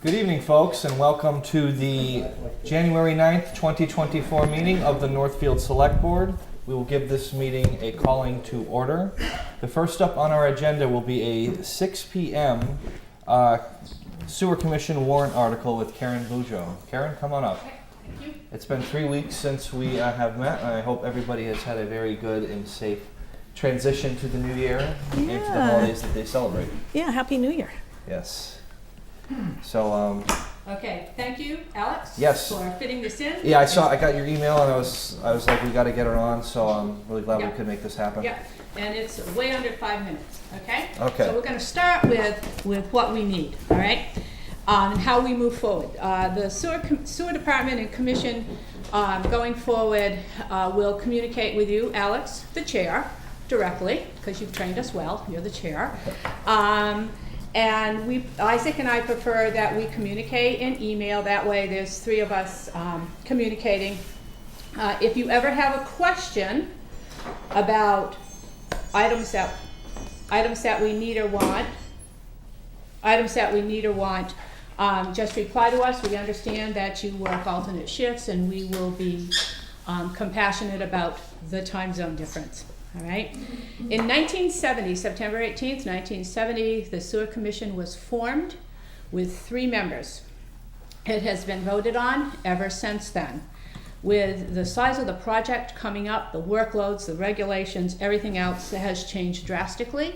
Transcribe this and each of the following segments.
Good evening, folks, and welcome to the January 9th, 2024 meeting of the Northfield Select Board. We will give this meeting a calling to order. The first up on our agenda will be a 6 p.m. Sewer Commission warrant article with Karen Bujo. Karen, come on up. Thank you. It's been 3 weeks since we have met, and I hope everybody has had a very good and safe transition to the new year and to the holidays that they celebrate. Yeah, Happy New Year. Yes. So, Okay, thank you, Alex. Yes. For fitting this in. yeah, I got your email, and I was like, we got to get her on. So I'm really glad we could make this happen. Yep, and it's way under 5 minutes. Okay. Okay. So we're going to start with what we need. All right. And how we move forward. The sewer department and commission going forward will communicate with you, Alex, the chair, directly, because you've trained us well. You're the chair. And Isaac and I prefer that we communicate in email. That way there's three of us communicating. If you ever have a question about items that we need or want, just reply to us. We understand that you work alternate shifts, and we will be compassionate about the time zone difference. All right. In 1970, September 18th, 1970, the Sewer Commission was formed with 3 members. It has been voted on ever since then. With the size of the project coming up, the workloads, the regulations, everything else has changed drastically.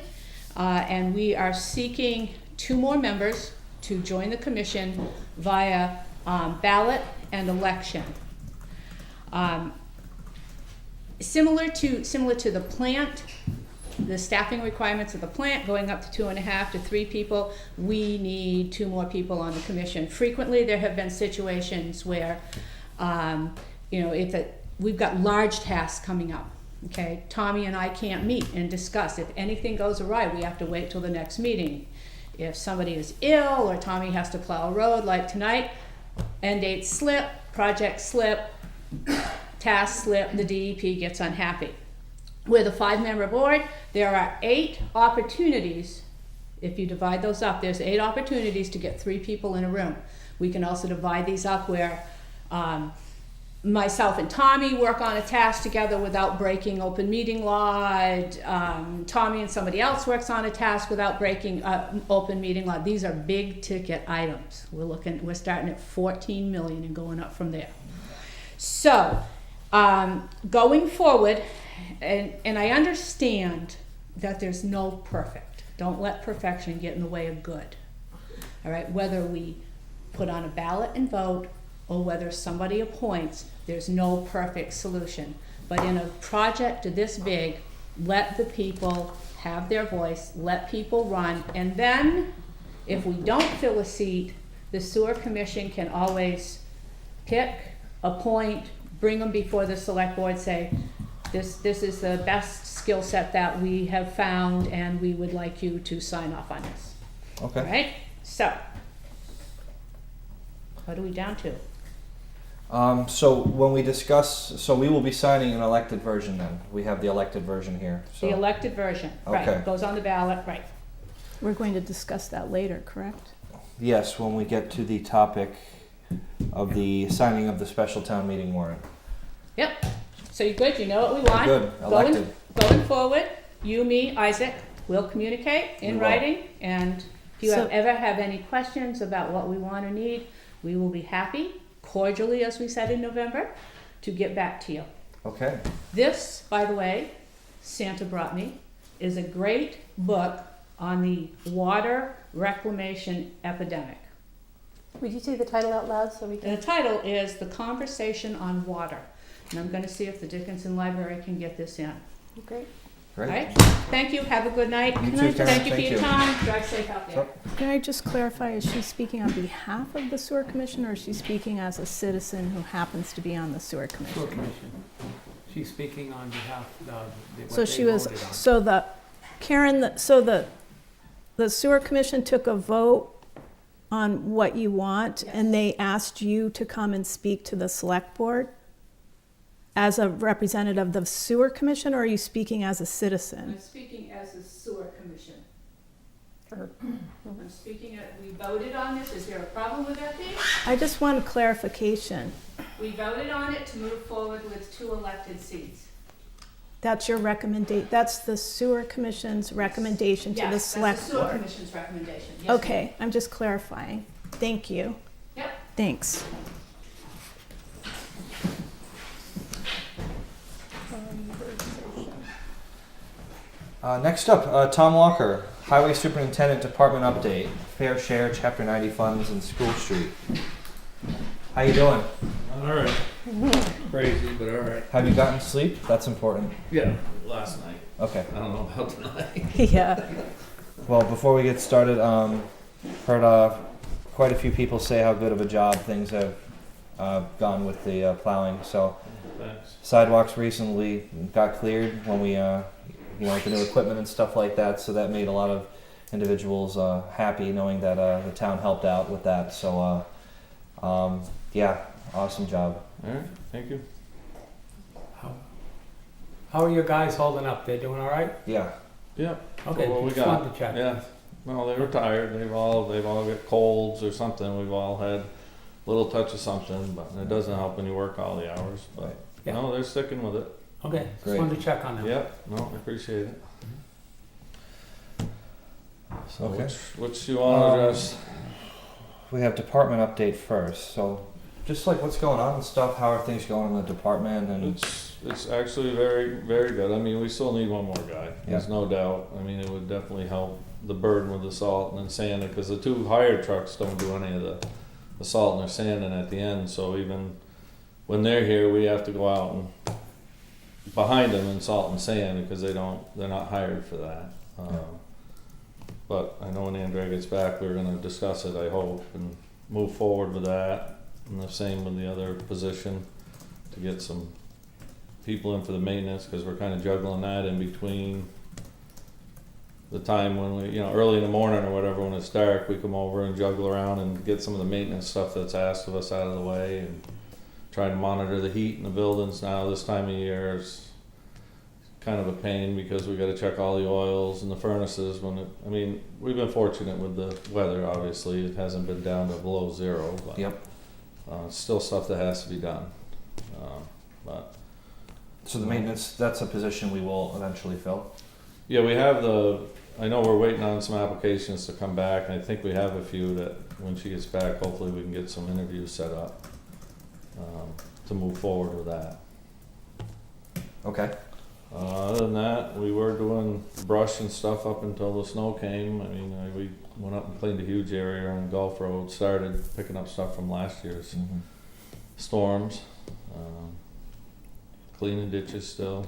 And we are seeking 2 more members to join the commission via ballot and election. Similar to the plant, the staffing requirements of the plant going up to 2.5 to 3 people, we need 2 more people on the commission. Frequently, there have been situations where, we've got large tasks coming up. Okay, Tommy and I can't meet and discuss. If anything goes awry, we have to wait till the next meeting. If somebody is ill or Tommy has to plow a road like tonight, end date slip, project slip, task slip, the DEP gets unhappy. With a 5-member board, there are 8 opportunities. If you divide those up, there's 8 opportunities to get 3 people in a room. We can also divide these up where myself and Tommy work on a task together without breaking open meeting law. Tommy and somebody else works on a task without breaking open meeting law. These are big ticket items. We're starting at 14 million and going up from there. So, going forward, and I understand that there's no perfect. Don't let perfection get in the way of good. All right, whether we put on a ballot and vote or whether somebody appoints, there's no perfect solution. But in a project this big, let the people have their voice, let people run, and then if we don't fill a seat, the sewer commission can always pick, appoint, bring them before the select board, say, this is the best skill set that we have found, and we would like you to sign off on this. Okay. All right? So, what are we down to? So when we discuss, so we will be signing an elected version then. We have the elected version here. So. The elected version, Okay. right, goes on the ballot, right. We're going to discuss that later, correct? Yes, when we get to the topic of the signing of the special town meeting warrant. Yep, so you're good, you know what we want. Good, elected. Going forward, you, me, Isaac, will communicate in We will. writing, and if you So- ever have any questions about what we want or need, we will be happy, cordially, as we said in November, to get back to you. Okay. This, by the way, Santa brought me, is a great book on the water reclamation epidemic. Would you say the title out loud so we And can? the title is The Conversation on Water. And I'm going to see if the Dickinson Library can get this in. Great. Great. All right? Thank you. Have a good night. You too, I- Karen. Thank you for your time. Drive safe out there. Can I just clarify, is she speaking on behalf of the sewer commission, or is she speaking as a citizen who happens to be on the sewer Sewer commission? Commission. She's speaking on behalf of what So they she was, voted on. so the, Karen, so the sewer commission took a vote on what you want, and they asked you to come and speak to the select board? As a representative of the sewer commission, or are you speaking as a citizen? I'm speaking as a sewer commission. for, I'm speaking at, we voted on this, is there a problem with that, Dave? I just want clarification. We voted on it to move forward with 2 elected seats. That's your recommendation, that's the sewer commission's recommendation to the Yes, select that's the sewer board? commission's recommendation. Yes, ma'am. Okay, I'm just clarifying. Thank you. Yep. Thanks. Next up, Tom Walker, Highway Superintendent Department Update, Fair Share, Chapter 90 funds, and School Street. How you doing? All right. Crazy, but all right. Have you gotten sleep? That's important. Yeah, last night. Okay. I don't know about tonight. Yeah. Well, before we get started, heard quite a few people say how good of a job things have gone with the plowing. So Thanks. sidewalks recently got cleared when we, with the new equipment and stuff like that. So that made a lot of individuals happy knowing that the town helped out with that. So yeah, awesome job. All right, thank you. How are your guys holding up? They're doing all right? Yeah. Yeah. Okay, Well, we just wanted got. to check. Yeah. Well, they were tired. They've all got colds or something. We've all had a little touch of something, but it doesn't help when you work all the hours. But Right. Yeah. no, they're sticking with it. Okay, Great. just wanted to check on them. Yep. No, I appreciate it. So Okay. which you want to address? We have department update first. So just like what's going on and stuff, how are things going in the department? And It's actually very, very good. I mean, we still need one more guy. There's Yeah. no doubt. I mean, it would definitely help the burden with the salt and then sanding, because the 2 hired trucks don't do any of the salt and they're sanding at the end. So even when they're here, we have to go out and behind them and salt and sand because they're not hired for that. But I know when Andrea gets back, we're going to discuss it, I hope, and move forward with that. And the same with the other position to get some people in for the maintenance, because we're kind of juggling that in between the time when we, early in the morning or whatever, when it's dark, we come over and juggle around and get some of the maintenance stuff that's asked of us out of the way, and try to monitor the heat in the buildings now. This time of year is kind of a pain because we got to check all the oils and the furnaces we've been fortunate with the weather. Obviously, it hasn't been down to below 0, but yep. it's still stuff that has to be done. But So the maintenance, that's a position we will eventually fill. yeah, we have I know we're waiting on some applications to come back. I think we have a few that when she gets back, hopefully we can get some interviews set up to move forward with that. Okay. Other than that, we were doing brush and stuff up until the snow came. I mean, we went up and cleaned a huge area on Gulf Road, started picking up stuff from last year's storms, cleaning ditches still.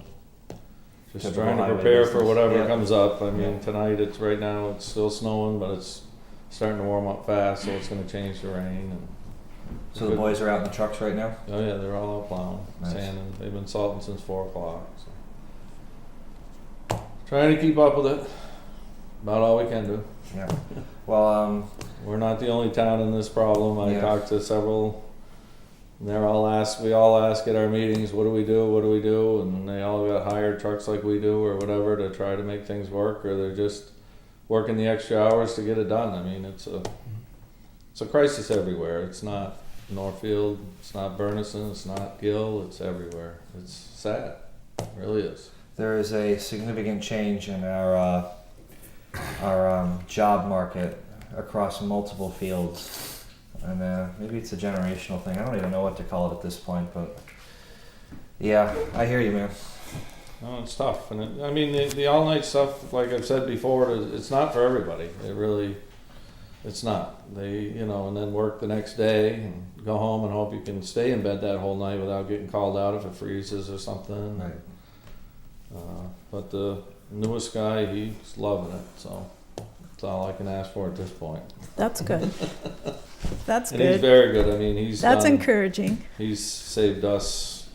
Just Typical trying to highway prepare for business. whatever Yeah. comes up. I mean, Yeah. tonight right now it's still snowing, but it's starting to warm up fast, so it's going to change the rain. And So the boys are out in the trucks right now? oh yeah, they're all out plowing, Nice. sanding. They've been salting since 4 o'clock. So. Trying to keep up with it. About all we can do. Yeah. Well, We're not the only town in this problem. I Yeah. talked to several. And we all ask at our meetings, what do we do? What do we do? And they all got hired trucks like we do or whatever to try to make things work, or they're just working the extra hours to get it done. I mean, it's a crisis everywhere. It's not Northfield, it's not Bernardston, it's not Gill, it's everywhere. It's sad. It really is. there is a significant change in our job market across multiple fields. And maybe it's a generational thing. I don't even know what to call it at this point, but yeah, I hear you, man. No, it's tough. And the all-night stuff, like I've said before, it's not for everybody. It's not. They, and then work the next day and go home and hope you can stay in bed that whole night without getting called out if it freezes or something. Right. But the newest guy, he's loving it. So that's all I can ask for at this point. That's good. That's And he's good. very good. I mean, he's That's done- encouraging. He's saved us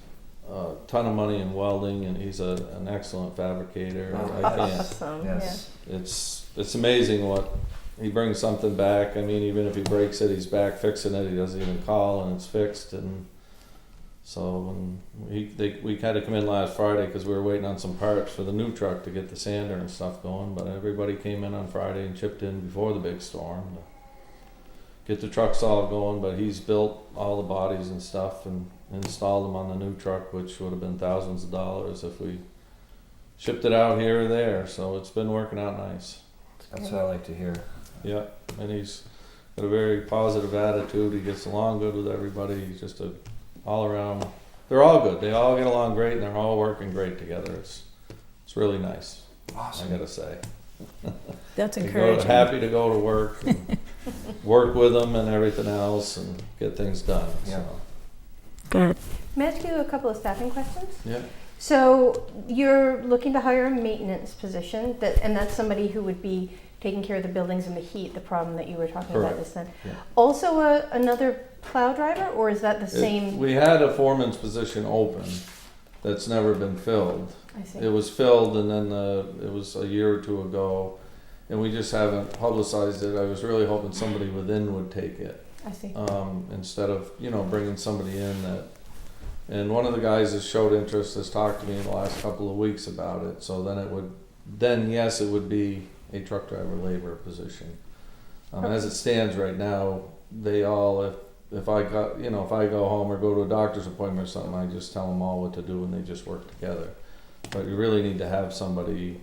a ton of money in welding, and he's an excellent fabricator. I can't. Awesome, Yes. It's amazing what he brings something back. I mean, even if he breaks it, he's back fixing it. He doesn't even call, and it's fixed. And So we had to come in last Friday because we were waiting on some parts for the new truck to get the sander and stuff going. But everybody came in on Friday and chipped in before the big storm to get the trucks all going. But he's built all the bodies and stuff and installed them on the new truck, which would have been thousands of dollars if we shipped it out here or there. So it's been working out nice. That's what I like to hear. Yeah, and he's got a very positive attitude. He gets along good with everybody. He's just a all around. They're all good. They all get along great, and they're all working great together. It's really nice. Awesome. I gotta say. That's They encouraging. happy to go to work, and work with them, and everything else, and get things done. Yeah. So, Good. May I ask you a couple of staffing questions? yeah. So you're looking to hire a maintenance position, and that's somebody who would be taking care of the buildings and the heat, the problem that you were talking about Correct. this then. Yeah. Also another plow driver, or is that the same? We had a foreman's position open that's never been filled. I see. It was filled, and then it was a year or two ago, and we just haven't publicized it. I was really hoping somebody within would take it, I see. instead of bringing somebody in that. And one of the guys that showed interest has talked to me in the last couple of weeks about it. So then yes, it would be a truck driver labor position. As it stands right now, they all, if I go home or go to a doctor's appointment or something, I just tell them all what to do and they just work together. But you really need to have somebody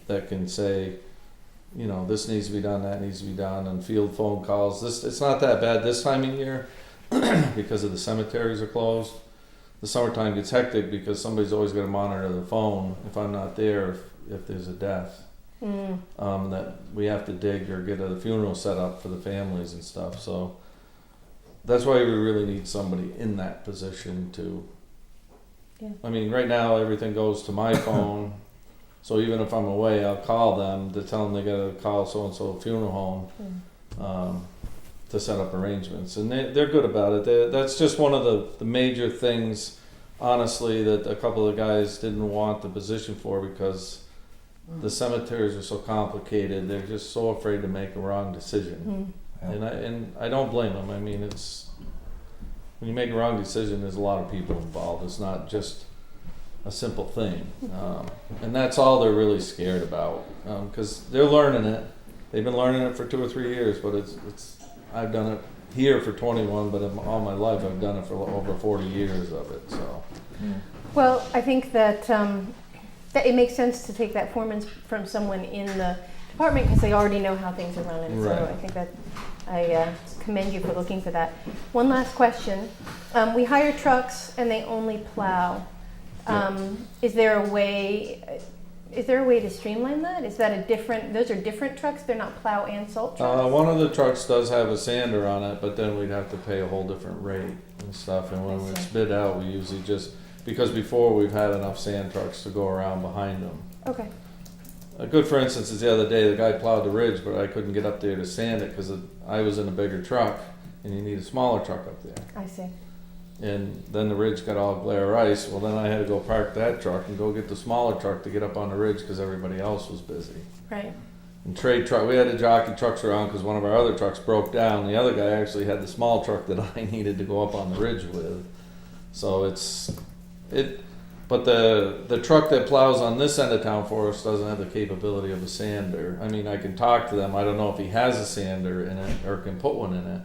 that can say, this needs to be done, that needs to be done, and field phone calls. It's not that bad this time of year because of the cemeteries are closed. The summertime gets hectic because somebody's always got to monitor the phone if I'm not there, if there's a death. That we have to dig or get a funeral set up for the families and stuff. So that's why we really need somebody in that position to. Yeah. I mean, right now everything goes to my phone, so even if I'm away, I'll call them to tell them they got to call so and so funeral home to set up arrangements, and they're good about it. That's just one of the major things, honestly, that a couple of guys didn't want the position for because. The cemeteries are so complicated. They're just so afraid to make a wrong decision, and I don't blame them. I mean, when you make a wrong decision, there's a lot of people involved. It's not just a simple thing, and that's all they're really scared about because they're learning it. They've been learning it for 2 or 3 years, but it's I've done it here for 21, but all my life I've done it for over 40 years of it. So, Well, I think that it makes sense to take that foreman from someone in the department because they already know how things are running. Right. So I think that I commend you for looking for that. One last question. We hire trucks and they only plow. Is there a way to streamline that? Is that those are different trucks? They're not plow and salt trucks? one of the trucks does have a sander on it, but then we'd have to pay a whole different rate and stuff. And when I it's see. bid out, we usually just because before we've had enough sand trucks to go around behind them. Okay. A good for instance is the other day the guy plowed the ridge, but I couldn't get up there to sand it because I was in a bigger truck, and you need a smaller truck up there. I see. And then the ridge got all glare ice. Well, then I had to go park that truck and go get the smaller truck to get up on the ridge because everybody else was busy. Right. And trade truck, we had to jockey trucks around because one of our other trucks broke down. The other guy actually had the small truck that I needed to go up on the ridge with. So but the truck that plows on this end of town for us doesn't have the capability of a sander. I mean, I can talk to them. I don't know if he has a sander in it or can put one in it.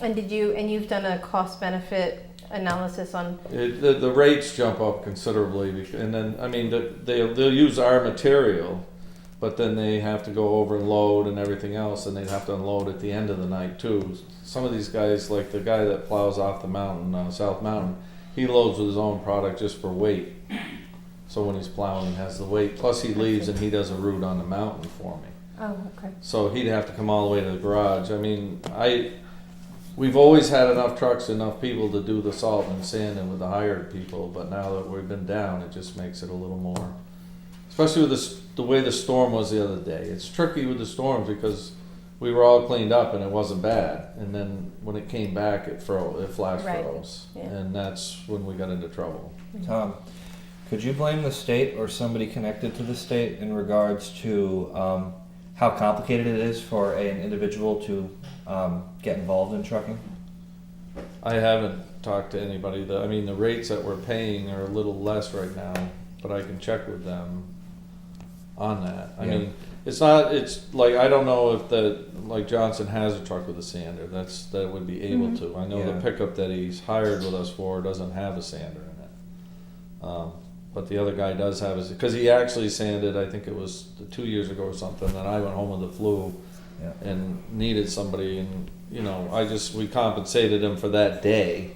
And you've done a cost benefit analysis on. The rates jump up considerably, and then I mean they'll use our material, but then they have to go over and load and everything else, and they'd have to unload at the end of the night too. Some of these guys, like the guy that plows off the mountain, South Mountain, he loads with his own product just for weight. So when he's plowing, he has the weight. Plus he leaves and he does a route on the mountain for me. Oh, okay. So he'd have to come all the way to the garage. I mean, we've always had enough trucks, enough people to do the salt and sanding with the hired people, but now that we've been down, it just makes it a little more, especially with the way the storm was the other day. It's tricky with the storms because we were all cleaned up and it wasn't bad, and then when it came back, it flash Right. froze, Yeah. and that's when we got into trouble. Tom, could you blame the state or somebody connected to the state in regards to how complicated it is for an individual to get involved in trucking? I haven't talked to anybody. I mean, the rates that we're paying are a little less right now, but I can check with them on that. I Yeah. mean, it's like, I don't know if like Johnson has a truck with a sander. That would be able to. I know Yeah. the pickup that he's hired with us for doesn't have a sander in it. But the other guy does have because he actually sanded, I think it was 2 years ago or something, and I went home with the flu Yeah. and needed somebody, and we compensated him for that day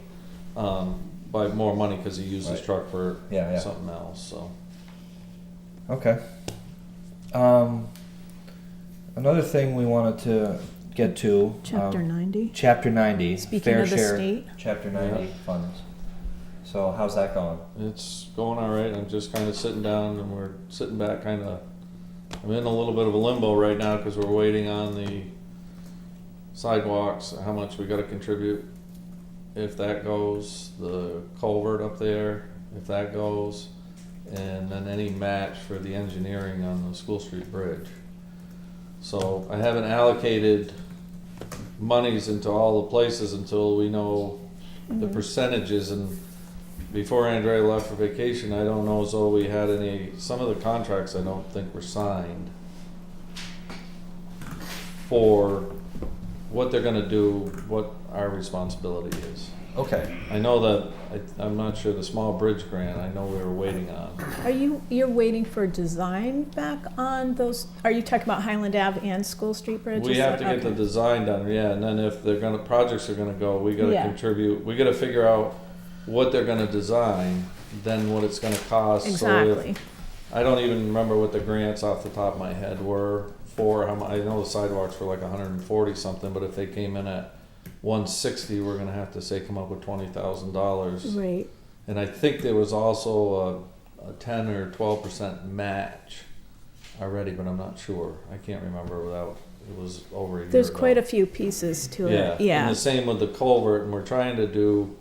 by more money because he used his Right. truck for Yeah. something else. So Okay. Another thing we wanted to get to. Chapter 90. Chapter 90. Speaking fair of the share, state. Chapter 90 funds. So how's that going? it's going all right. I'm just kind of sitting down, and we're sitting back, I'm in a little bit of a limbo right now because we're waiting on the sidewalks, how much we got to contribute. If that goes, the culvert up there, if that goes, and then any match for the engineering on the School Street Bridge. So I haven't allocated monies into all the places until we know the percentages, and before Andrea left for vacation, I don't know as though we had some of the contracts I don't think were signed for what they're gonna do, what our responsibility is. Okay. I know that, I'm not sure, the small bridge grant, I know we were waiting on. You're waiting for design back on those, are you talking about Highland Ave and School Street Bridge? We Is have to that- get the okay. design done, yeah, and then if projects are gonna go, we gotta Yeah. contribute, we gotta figure out what they're gonna design, then what it's gonna cost. So if- Exactly. I don't even remember what the grants off the top of my head were for, I know the sidewalks were like 140 something, but if they came in at 160, we're gonna have to say come up with $20,000. Right. And I think there was also a 10 or 12% match already, but I'm not sure. I can't remember it was over a year There's ago. quite a few pieces to Yeah, it. Yeah. and the same with the culvert, and we're trying to do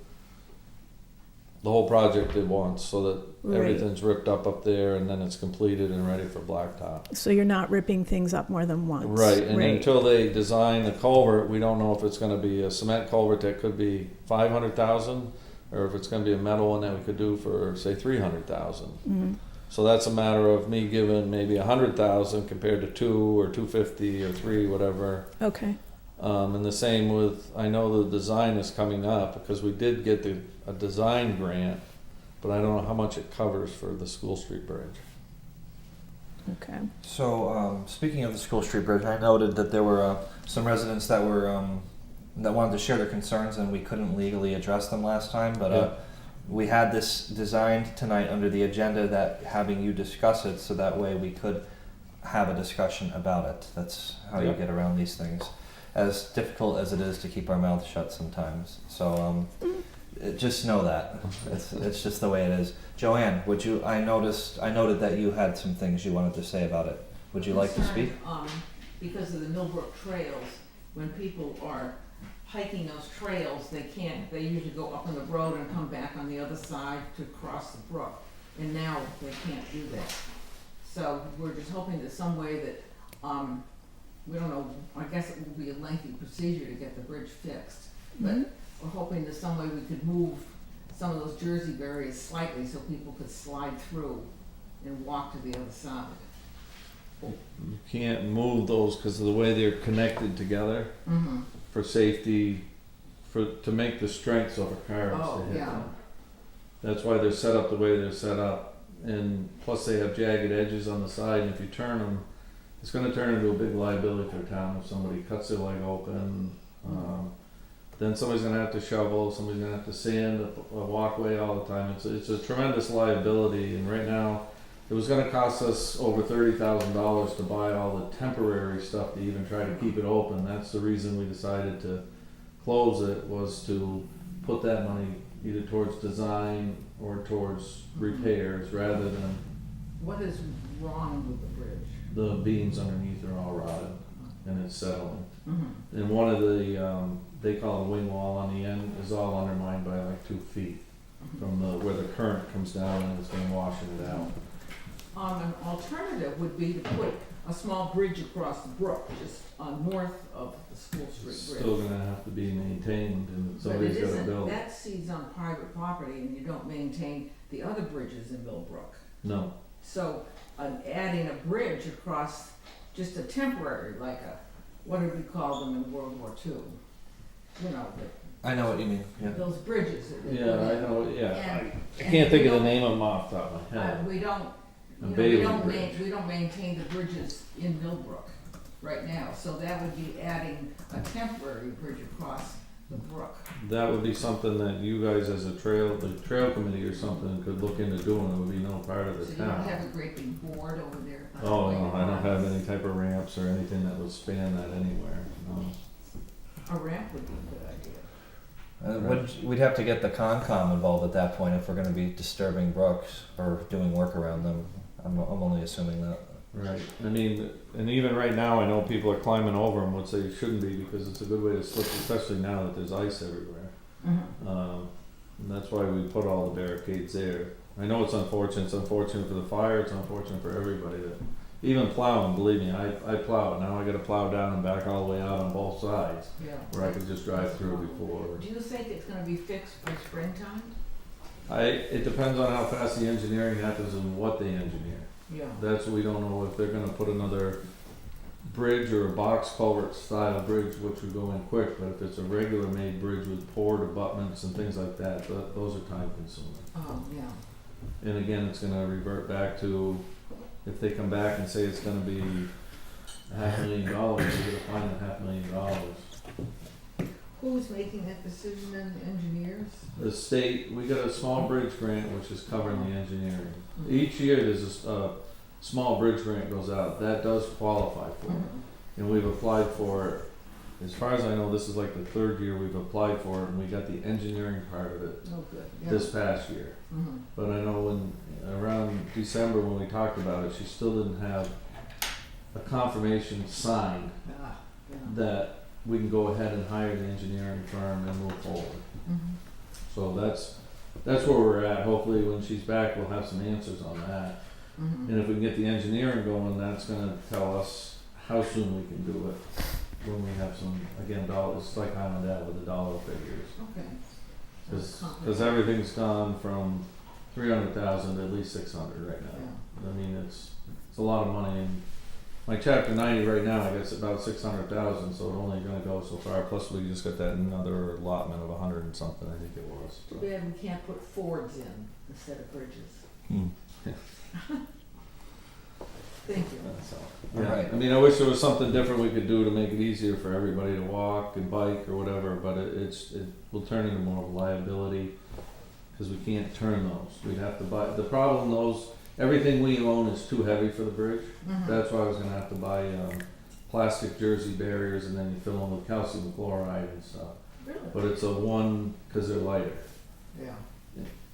the whole project at once so that Right. everything's ripped up there and then it's completed and ready for blacktop. So you're not ripping things up more than once. Right, and until they design the culvert, we don't know if it's gonna be a cement culvert that could be 500,000 or if it's gonna be a metal one that we could do for, say, 300,000. Mhm. So that's a matter of me giving maybe 100,000 compared to 2 or 250 or 3, whatever. Okay. And the same with, I know the design is coming up because we did get a design grant, but I don't know how much it covers for the School Street Bridge. Okay. So speaking of the School Street Bridge, I noted that there were some residents that wanted to share their concerns, and we couldn't legally address them last time. But Yeah. we had this designed tonight under the agenda that having you discuss it, so that way we could have a discussion about it. That's how you Yeah. get around these things, as difficult as it is to keep our mouths shut sometimes. So just know that it's just the way it is. Joanne, I noted that you had some things you wanted to say about it. Would you like to speak? Because of the Millbrook trails, when people are hiking those trails, they usually go up on the road and come back on the other side to cross the brook. And now they can't do that. So we're just hoping that some way that, we don't know, I guess it will be a lengthy procedure to get the bridge fixed. But we're hoping that some way we could move some of those Jersey barriers slightly so people could slide through and walk to the other side. You can't move those because of the way they're connected together Mm-hmm. for safety, to make the strengths of a car. Oh, to hit yeah. them. That's why they're set up the way they're set up. And plus they have jagged edges on the side, and if you turn them, it's going to turn into a big liability for a town if somebody cuts their leg open. Then somebody's going to have to shovel, somebody's going to have to sand a walkway all the time. It's a tremendous liability, and right now it was going to cost us over $30,000 to buy all the temporary stuff to even try to keep it open. That's the reason we decided to close it, was to put that money either towards design or towards repairs rather than What is wrong with the bridge? the beams underneath are all rotted and it's settling. Mm-hmm. And one of the, they call it a wing wall on the end, is all undermined by like 2 feet from where the current comes down and it's been washing it out. An alternative would be to put a small bridge across the brook, just north of the School Street bridge. still gonna have to be maintained and But it somebody's gotta isn't, build. that seeds on private property and you don't maintain the other bridges in Millbrook. No, So, adding a bridge across, just a temporary, like a, what did we call them in World War II? You know, I know what you mean, yeah. those bridges that they yeah, put I in. know, yeah, And- I can't think of the name of them off the top of my head. We don't, A you know, Bailey Bridge. we don't maintain the bridges in Millbrook right now, so that would be adding a temporary bridge across the brook. That would be something that you guys as the trail committee or something could look into doing, it would be no part of So the you don't town. have a great big board over there. Oh, no, I don't have any type of ramps or anything that would span that anywhere, no. A ramp would be a good idea. We'd have to get the Concom involved at that point if we're gonna be disturbing brooks or doing work around them. I'm only assuming that. Right, I mean, and even right now, I know people are climbing over them, which they shouldn't be, because it's a good way to slip, especially now that there's ice everywhere. And that's why we put all the barricades there. I know it's unfortunate for the fire, it's unfortunate for everybody that, even plowing, believe me, I plow it, now I gotta plow down and back all the way out on both sides, Yeah. where I could just drive through before. Do you think it's gonna be fixed by springtime? It depends on how fast the engineering happens and what they engineer. Yeah. That's, we don't know if they're gonna put another bridge or a box culvert style bridge, which would go in quick, but if it's a regular made bridge with poured abutments and things like that, those are time consuming. Oh, yeah. And again, it's gonna revert back to, if they come back and say it's gonna be $500,000, they're gonna find $500,000. Who's making that decision, and engineers? The state, we got a small bridge grant which is covering the engineering. Each year there's a small bridge grant goes out, that does qualify for it. And we've applied for it, as far as I know, this is like the third year we've applied for it, and we got the engineering part of it Oh, good, yeah. this past year. Mhm. But I know when, around December when we talked about it, she still didn't have a confirmation signed Ah, yeah. that we can go ahead and hire the engineering firm and move forward. Mhm. So that's where we're at. Hopefully when she's back, we'll have some answers on that. Mhm. And if we can get the engineering going, that's gonna tell us how soon we can do it. When we have some, again, dollars, it's like I'm and Dad with the dollar figures. Okay. Cause everything's gone from 300,000 to at least 600 right now. Yeah. I mean, it's a lot of money, and my chapter 90 right now, I guess about 600,000, so it's only gonna go so far, plus we just got that another allotment of 100 and something, I think it was. Too So. bad we can't put Fords in instead of bridges. Thank you. That's all. All Yeah, right. I mean, I wish there was something different we could do to make it easier for everybody to walk and bike or whatever, but it will turn into more of a liability, cause we can't turn those, we'd have to buy, the problem those, everything we own is too heavy for the bridge. Mhm. That's why I was gonna have to buy, plastic jersey barriers, and then you fill them with calcium chloride and stuff. Really? But it's cause they're lighter, Yeah.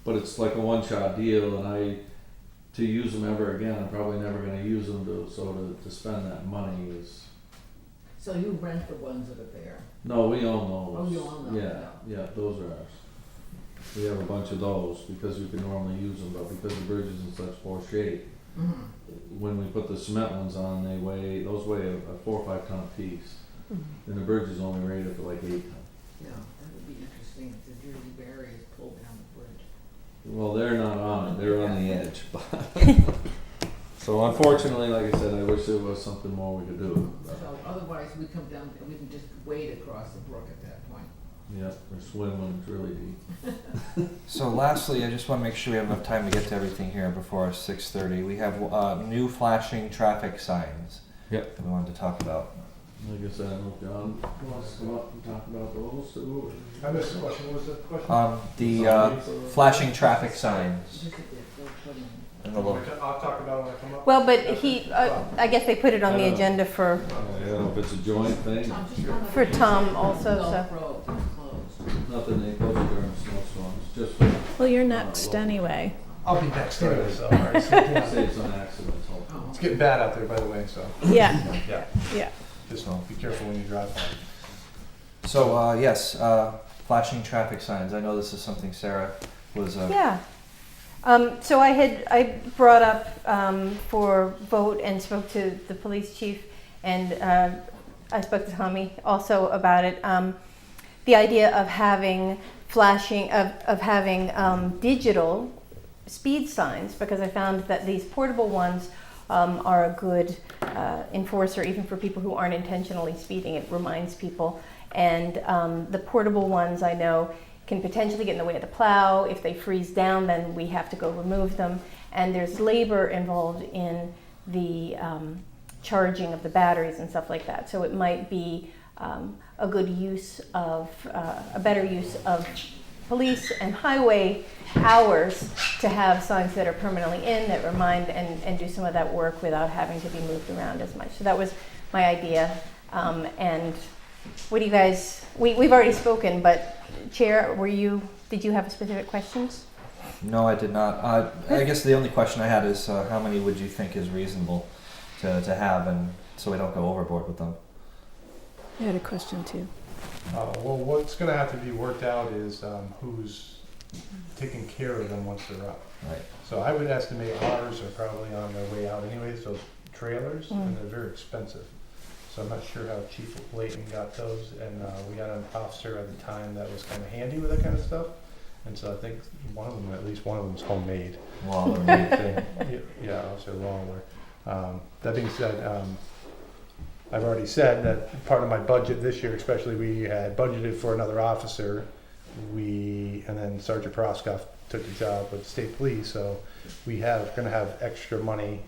but it's like a one-shot deal, and to use them ever again, I'm probably never gonna use them to spend that money is, So you rent the ones that are there? no, we own those. Oh, you own them, Yeah, those are ours. We have a bunch of those because we can normally use them, but because the bridge is in such poor shape, Mm-hmm. when we put the cement ones on, those weigh a 4 or 5 ton piece. And the bridge is only rated for like 8 ton. Yeah, that would be interesting if the Jersey barriers pulled down the bridge. Well, they're not on it, they're on the edge. So unfortunately, like I said, I wish there was something more we could do. So otherwise, we come down, we can just wade across the brook at that point. Yeah, or swim when it's really deep. So lastly, I just want to make sure we have enough time to get to everything here before 6:30. We have new flashing traffic signs Yep. that we wanted to talk about. Like I said, I don't know if John wants to come up and talk about those too. I missed the question, what was the question? The flashing traffic signs. Just at the footing. And the little, I'll talk about it when I come up. Well, but I guess they put it on the agenda for Yeah, if it's a joint thing, Tom, just run For the- Tom also, Gulf so. Road, closed. nothing they close it during snowstorms, just for Well, you're next anyway. I'll be next anyway, so. It's saves on accidents, hopefully. Oh. getting bad out there, by the way, so, Yeah, yeah, yeah. just be careful when you drive home. so yes, flashing traffic signs. I know this is something Sarah was. Yeah. So I brought up for vote and spoke to the police chief, and I spoke to Tommy also about it. The idea of having digital speed signs, because I found that these portable ones are a good enforcer even for people who aren't intentionally speeding. It reminds people. And the portable ones I know can potentially get in the way of the plow. If they freeze down, then we have to go remove them. And there's labor involved in the charging of the batteries and stuff like that. So it might be a good use of, a better use of police and highway hours to have signs that are permanently in, that remind and do some of that work without having to be moved around as much. So that was my idea. And what do you guys, we've already spoken, but Chair, did you have specific questions? No, I did not. I guess the only question I had is how many would you think is reasonable to have, and so we don't go overboard with them? I had a question too. Well, what's gonna have to be worked out is who's taking care of them once they're up. Right. So I would estimate ours are probably on their way out anyways, those trailers, and they're very expensive. So I'm not sure how Chief Layton got those, and we got an officer at the time that was kind of handy with that kind of stuff. And so I think at least one of them is homemade. Well, Yeah, Officer Longler. That being said, I've already said that part of my budget this year, especially, we had budgeted for another officer. And then Sergeant Proskoff took the job with the state police, so we gonna have extra money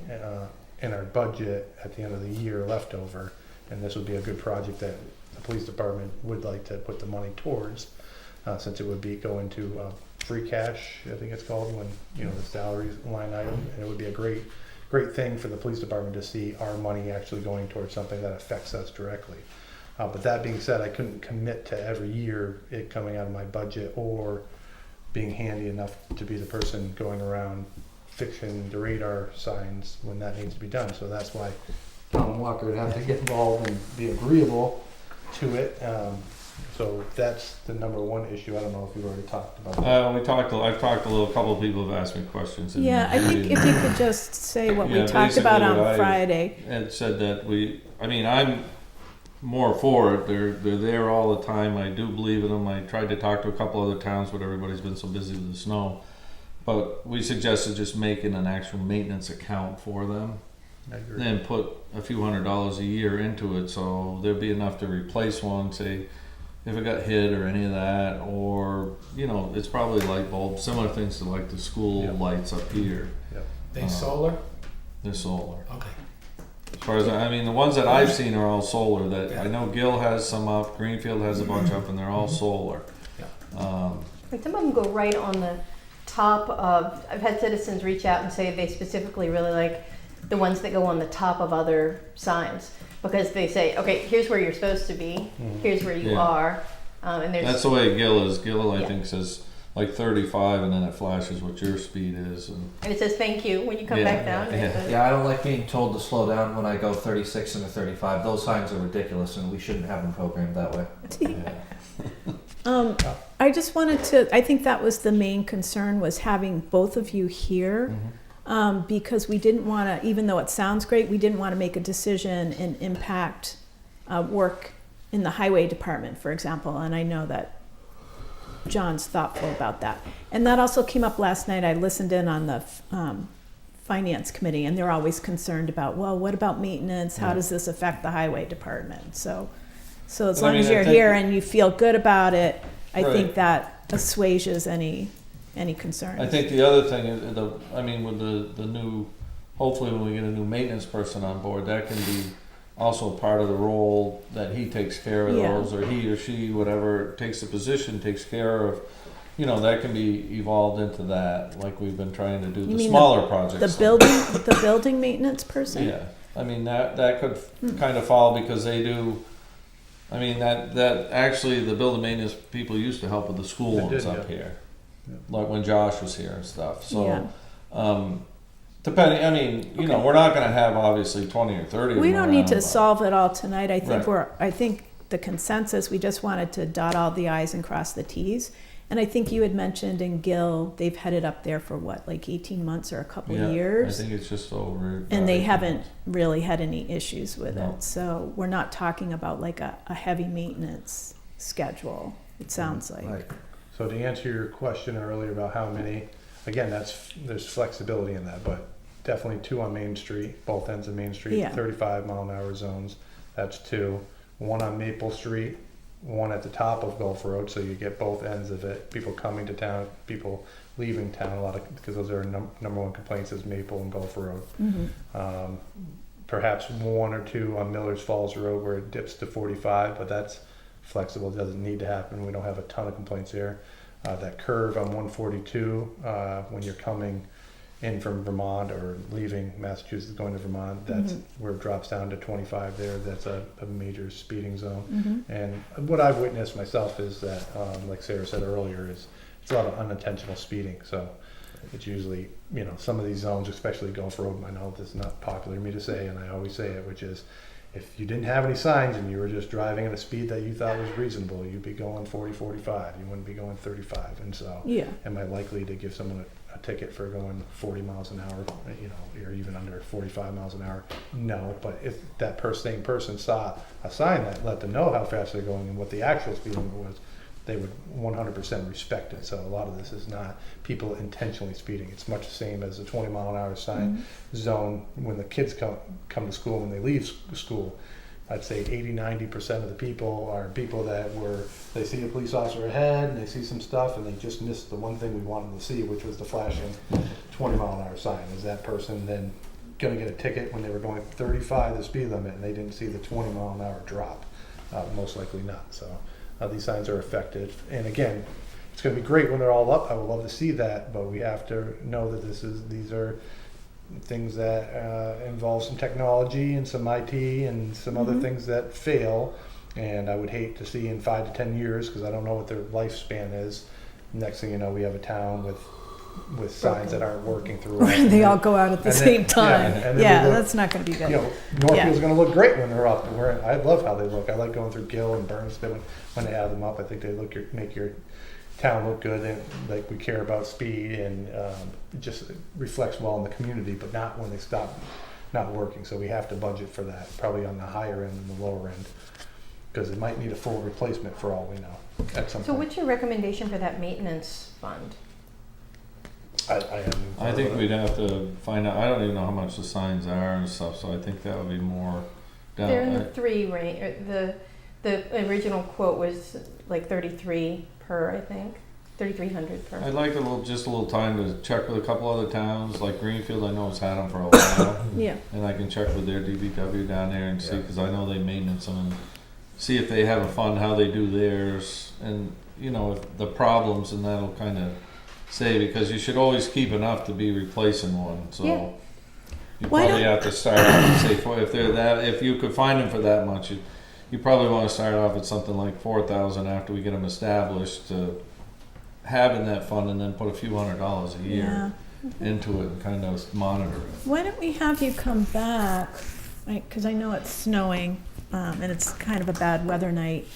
in our budget at the end of the year left over, and this would be a good project that the police department would like to put the money towards, since it would be going to free cash, I think it's called, when the salary line item, and it would be a great thing for the police department to see our money actually going towards something that affects us directly. But that being said, I couldn't commit to every year it coming out of my budget or being handy enough to be the person going around fixing the radar signs when that needs to be done. So that's why Tom Walker would have to get involved and be agreeable to it. So that's the number one issue. I don't know if you've already talked about that. I've talked a couple of people have asked me questions. Yeah, I think if you could just say what we talked about on Friday. And said that I'm more for it. They're there all the time. I do believe in them. I tried to talk to a couple other towns, but everybody's been so busy with the snow. But we suggested just making an actual maintenance account for them. I agree. And put a few $100s a year into it, so there'd be enough to replace one, say, if it got hit or any of that, or, it's probably light bulbs, similar things to like the school lights up here. They solar? They're solar. Okay. As far as, the ones that I've seen are all solar. That I know Gill has some up, Greenfield has a bunch up, and they're all solar. And some of them go right on the top of, I've had citizens reach out and say they specifically really like the ones that go on the top of other signs, because they say, okay, here's where you're supposed to be, here's where you are, and there's... That's the way Gill is. Gill, I think, says like 35, and then it flashes what your speed is. And it says thank you when you come back down. Yeah, I don't like being told to slow down when I go 36 and a 35. Those signs are ridiculous, and we shouldn't have them programmed that way. I just wanted to, I think that was the main concern, was having both of you here. Because we didn't want to, even though it sounds great, we didn't want to make a decision and impact work in the highway department, for example. And I know that John's thoughtful about that. And that also came up last night. I listened in on the finance committee, and they're always concerned about, well, what about maintenance? How does this affect the highway department? So as long as you're here and you feel good about it, I think that assuages any concerns. I think the other thing is, with the new, hopefully when we get a new maintenance person on board, that can be also part of the role that he takes care of those, or he or she, whatever, takes the position, takes care of, that can be evolved into that, like we've been trying to do You the mean smaller projects. The building maintenance person? Yeah, that could kind of fall, because they do, that actually the building maintenance people used to help with the school ones up here. Like when Josh was here and stuff. So, depending, we're not going to have obviously 20 or 30. We don't need to solve it all tonight. I think I think the consensus, we just wanted to dot all the I's and cross the T's. And I think you had mentioned in Gill, they've headed up there for what, like 18 months or a couple Yeah, years? I think it's just over. And they 18 haven't months. really had any issues with No. it. So we're not talking about like a heavy maintenance schedule, it sounds like. Right. So to answer your question earlier about how many, again, there's flexibility in that, but definitely 2 on Main Street, both ends of Main Street, Yeah. 35-mile-an-hour zones. That's 2. 1 on Maple Street, 1 at the top of Gulf Road, so you get both ends of it. People coming to town, people leaving town, because those are number 1 complaints is Maple and Gulf Road. Mhm. Perhaps 1 or 2 on Miller's Falls Road where it dips to 45, but that's flexible, it doesn't need to happen. We don't have a ton of complaints there. That curve on 142, when you're coming in from Vermont or leaving Massachusetts going to Vermont, that's where it drops down to 25 there. That's a major speeding zone. And what I've witnessed myself is that, like Sarah said earlier, is it's a lot of unintentional speeding. So it's usually, some of these zones, especially Gulf Road, I know this is not popular for me to say, and I always say it, which is, if you didn't have any signs and you were just driving at a speed that you thought was reasonable, you'd be going 40, 45. You wouldn't be going 35. And so, Yeah. am I likely to give someone a ticket for going 40 miles an hour, or even under 45 miles an hour? No. But if that same person saw a sign that let them know how fast they're going and what the actual speed limit was, they would 100% respect it. So a lot of this is not people intentionally speeding. It's much the same as a 20-mile-an-hour sign zone when the kids come to school. When they leave school, I'd say 80-90% of the people are people that they see a police officer ahead and they see some stuff and they just missed the one thing we wanted to see, which was the flashing 20-mile-an-hour sign. Is that person then going to get a ticket when they were going 35 the speed limit and they didn't see the 20-mile-an-hour drop? Most likely not. So these signs are effective. And again, it's going to be great when they're all up. I would love to see that, but we have to know that these are things that involve some technology and some IT and some other things that fail. And I would hate to see in 5 to 10 years, because I don't know what their lifespan is. Next thing you know, we have a town with signs that aren't working through. They all go out at the and then- same time. and then Yeah, we look- that's not going to be good. Northfield's going to look great when they're up. I love how they look. I like going through Gill and Bernardston when they have them up. I think they make your town look good. And like we care about speed and it just reflects well in the community, but not when they stop not working. So we have to budget for that, probably on the higher end and the lower end, because it might need a full replacement for all we know at some So point. what's your recommendation for that maintenance fund? I think we'd have to find out. I don't even know how much the signs are and stuff, so I think that would be more down. They're in the 3 range. The original quote was like 33 per, I think. 3,300 per. I'd like just a little time to check with a couple other towns, like Greenfield. I know has had them for a while, Yeah. and I can check with their DPW down there and see, because I know they maintenance them, and see if they have a fund, how they do theirs, and if the problems, and that'll kind of say, because you should always keep enough to be replacing one. So Yeah. you Why probably have to start off and say, if you could find them for that much, you probably want to start off at something like 4,000 after we get them established, to having that fund, and then put a few $100s a year into it and kind of monitor it. Why don't we have you come back, because I know it's snowing and it's kind of a bad weather night.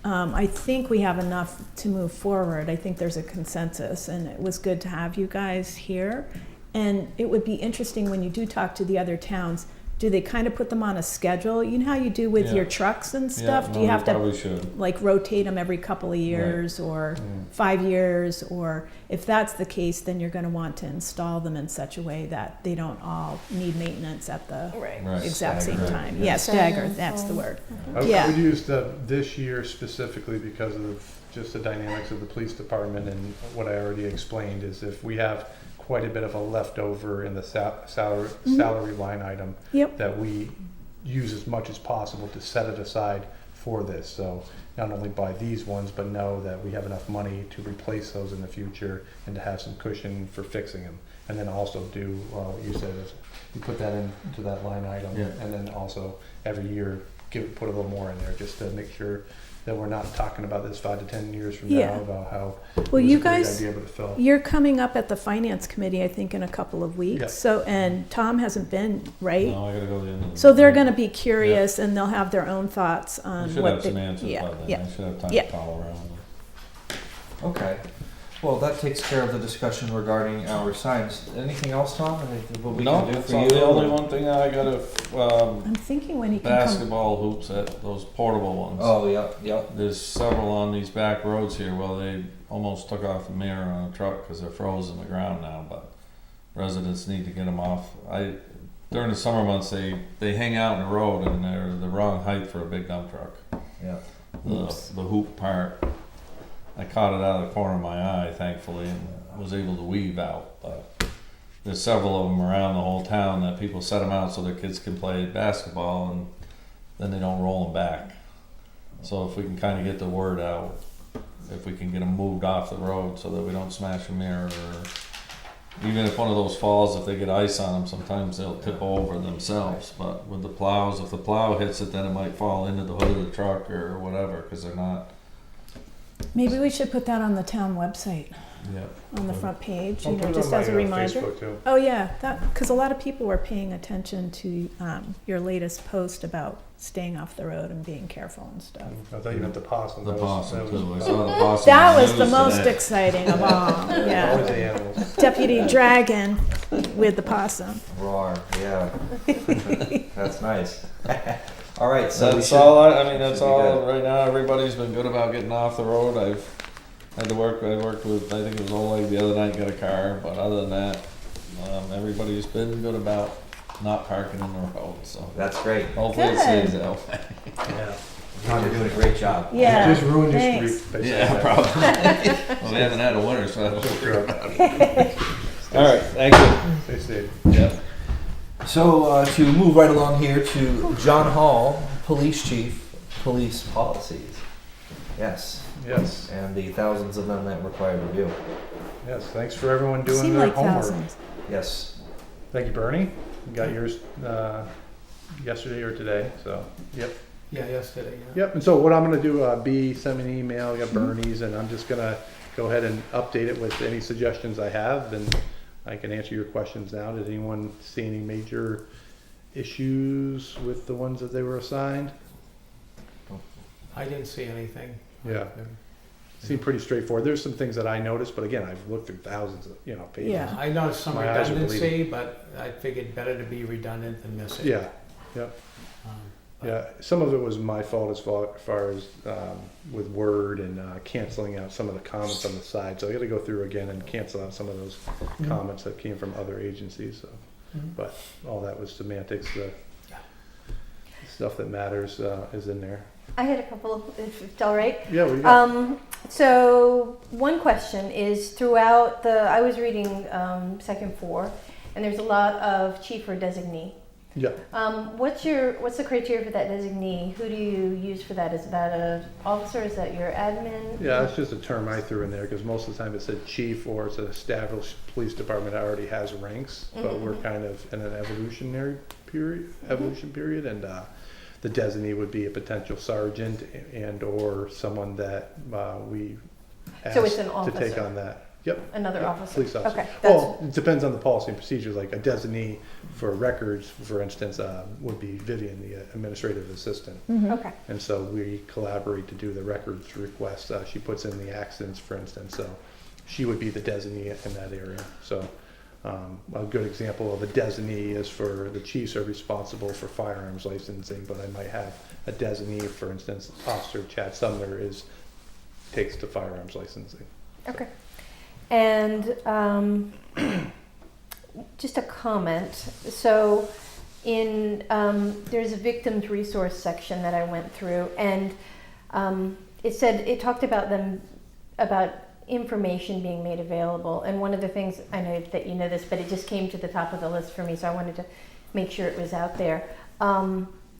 I think we have enough to move forward. I think there's a consensus, and it was good to have you guys here. And it would be interesting when you do talk to the other towns, do they kind of put them on a schedule? You know how you do with Yeah. your trucks and stuff? Yeah, Do you have to probably should. like rotate them every couple of years or 5 years? Or if that's the case, then you're going to want to install them in such a way that they don't all need maintenance at the Right. exact same Stagger. time. Yeah. Yeah, stagger, Stagger, that's the so- word. I Yeah. would use this year specifically because of just the dynamics of the police department, and what I already explained is if we have quite a bit of a leftover in the salary line item, Yep. that we use as much as possible to set it aside for this. So not only buy these ones, but know that we have enough money to replace those in the future and to have some cushion for fixing them. And then also do what you said is you put that into that line item, Yeah. and then also every year put a little more in there just to make sure that we're not talking about this 5 to 10 years from Yeah. now about how Well, it was you a great guys- idea, but it fell. You're coming up at the finance committee, I think, in a couple of weeks. Yeah. So, and Tom hasn't been, right? No, I gotta go to the end of the So they're going to be curious, and they'll have their own thoughts We on should what have some answers by then. yeah. I should have time Yeah. to call around. Okay. Well, that takes care of the discussion regarding our signs. Anything else, Tom? Anything what we No, can do that's for not you? the only one thing I gotta, I'm thinking when he can come. basketball hoops at those portable ones. Oh, yep, yep. There's several on these back roads here. Well, they almost took off a mirror on a truck because they're frozen in the ground now, but residents need to get them off. During the summer months, they hang out in the road and they're the wrong height for a big dump truck. Yeah. The hoop part, I caught it out of the corner of my eye, thankfully, and was able to weave out. But there's several of them around the whole town that people set them out so their kids can play basketball, and then they don't roll them back. So if we can kind of get the word out, if we can get them moved off the road so that we don't smash a mirror, or even if one of those falls, if they get ice on them, sometimes they'll tip over themselves. But with the plows, if the plow hits it, then it might fall into the hood of the truck or whatever, because they're not. Maybe we should put that on the town website, Yeah. on the front page, I'll you put know, it just on as a my, reminder. Facebook too. Oh, yeah, because a lot of people were paying attention to your latest post about staying off the road and being careful and stuff. I thought you meant the possum. The That was- possum that was- too. I saw the possum. That on the was the news most today. exciting of all, Always yeah. the animals. Deputy Dragon with the possum. Roar, yeah. That's nice. All right, so we That's should- all. I mean, that's should be all. good. Right now, everybody's been good about getting off the road. I've had to work. I worked with. I think it was Oleg the other night. Got a car, but other than that, everybody's been good about not parking in the road. So That's great. hopefully it Good. stays that way. Yeah. Tom, you're doing a great job. Yeah, Just ruined your thanks. street. basically. Yeah, probably. Well, we haven't had a winter, so I don't Just worry drove. about it. All right, thank you. They stayed. Yeah. So to move right along here to John Hall, Police Chief, Police Policies. Yes, Yes, and the thousands of them that require review. yes. Thanks for everyone doing Seemed their like homework. thousands. Yes. Thank you, Bernie. You got yours yesterday or today, so, yep. Yeah, yesterday, yeah. Yep, and so what I'm gonna do, B, send me an email, I got Bernie's, and I'm just gonna go ahead and update it with any suggestions I have, and I can answer your questions now. Did anyone see any major issues with the ones that they were assigned? I didn't see anything. Yeah. Seemed pretty straightforward. There's some things that I noticed, but again, I've looked through thousands of, pages. Yeah. I noticed some My eyes are redundancy, but I figured better to be redundant than miss it. Yeah, yep. But Yeah, some of it was my fault as far as with Word and canceling out some of the comments on the side. So I got to go through again and cancel out some of those comments that came from other agencies. So, but all that was semantics. The stuff that matters is in there. I had a couple, if it's all right. Yeah, what do you got? So one question is throughout I was reading Section 4, and there's a lot of chief or designee. Yeah, What's the criteria for that designee? Who do you use for that? Is that an officer? Is that your admin? yeah, that's just a term I threw in there because most of the time it said chief or it's an established police department that already has ranks, but we're kind of in an evolution period, and the designee would be a potential sergeant and or someone that we asked So it's an to take officer. on that. Yep. Another Yep, officer. Police officer. Okay, that's Well, it depends on the policy and procedures. Like a designee for records, for instance, would be Vivian, the administrative assistant. okay. And so we collaborate to do the records request. She puts in the accidents, for instance, so she would be the designee in that area. So a good example of a designee is for the chiefs are responsible for firearms licensing, but I might have a designee, for instance, Officer Chad Sumner takes the firearms licensing. Okay. And just a comment. So there's a victims resource section that I went through, and it talked about information being made available. And one of the things, I know that you know this, but it just came to the top of the list for me, so I wanted to make sure it was out there.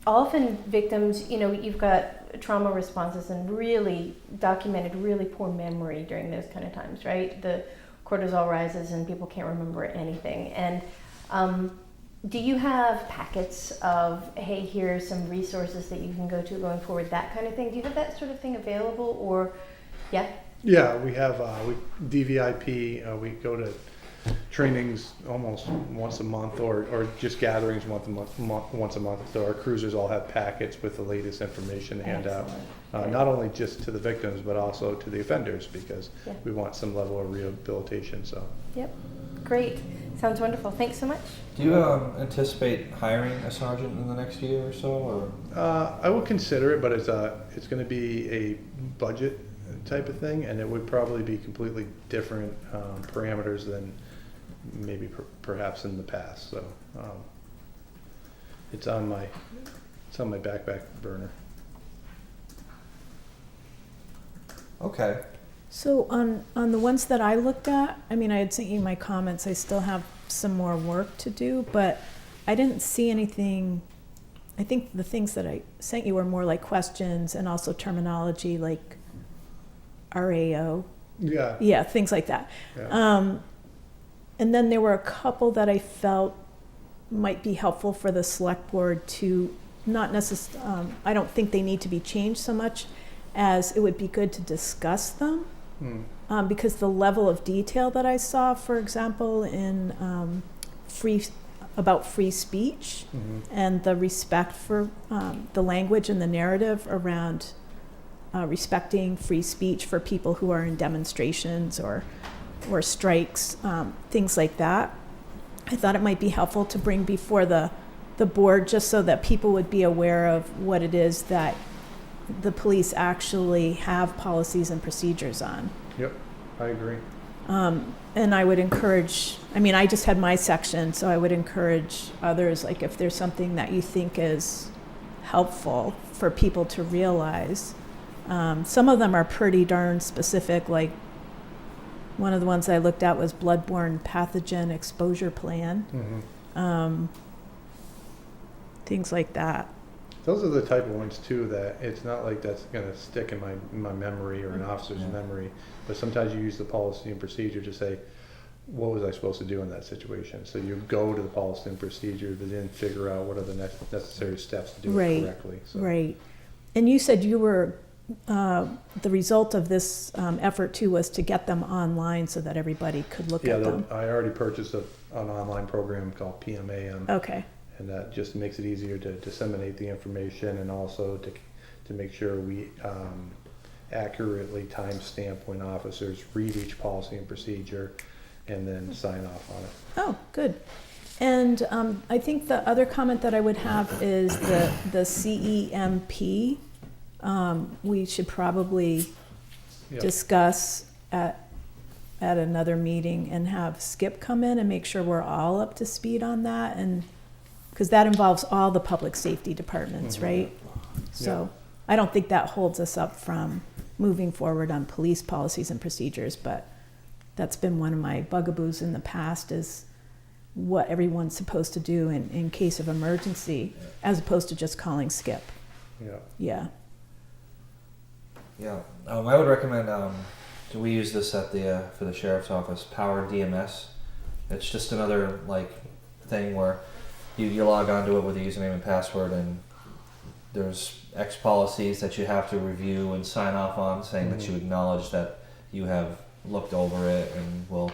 Often victims, you've got trauma responses and really documented really poor memory during those kind of times, right? The cortisol rises and people can't remember anything. And do you have packets of, hey, here are some resources that you can go to going forward, that kind of thing? Do you have that sort of thing available, or, yeah? Yeah, we have DVIP. We go to trainings almost once a month, or just gatherings once a month. So our cruisers all have packets with the latest information to hand out, not only just to the victims, but also to the offenders, because Yeah. we want some level of rehabilitation, so. Yep, great. Sounds wonderful. Thanks so much. Do you anticipate hiring a sergeant in the next year or so, or? I will consider it, but it's gonna be a budget type of thing, and it would probably be completely different parameters than maybe perhaps in the past, so it's on my back burner. Okay. So on the ones that I looked at, I mean, I had sent you my comments. I still have some more work to do, but I didn't see anything. I think the things that I sent you were more like questions and also terminology like RAO. Yeah. Yeah, things like that. Yeah. And then there were a couple that I felt might be helpful for the select board to not necessarily, I don't think they need to be changed so much as it would be good to discuss them. Because the level of detail that I saw, for example, in about free speech and the respect for the language and the narrative around respecting free speech for people who are in demonstrations or strikes, things like that. I thought it might be helpful to bring before the board, just so that people would be aware of what it is that the police actually have policies and procedures on. Yep, I agree. And I would encourage, I mean, I just had my section, so I would encourage others, like if there's something that you think is helpful for people to realize. Some of them are pretty darn specific, like one of the ones I looked at was bloodborne pathogen exposure plan. Things like that. Those are the type of ones too that it's not like that's gonna stick in my memory or an officer's memory, but sometimes you use the policy and procedure to say, what was I supposed to do in that situation? So you go to the policy and procedure to then figure out what are the necessary steps to do it correctly. So. Right. And you said you were, the result of this effort too was to get them online so that everybody could look at them. I already purchased an online program called PMAM. Okay. And that just makes it easier to disseminate the information, and also to make sure we accurately timestamp when officers read each policy and procedure and then sign off on it. Oh, good. And I think the other comment that I would have is the CEMP. We should probably discuss at another meeting and have Skip come in and make sure we're all up to speed on that, and because that involves all the public safety departments, right? So I don't think that holds us up from moving forward on police policies and procedures, but that's been one of my bugaboos in the past, is what everyone's supposed to do in case of emergency, as opposed to just calling Skip. Yeah. I would recommend, we use this at for the sheriff's office, Power DMS. It's just another thing where you log onto it with a username and password, and there's X policies that you have to review and sign off on, saying that you acknowledge that you have looked over it and will,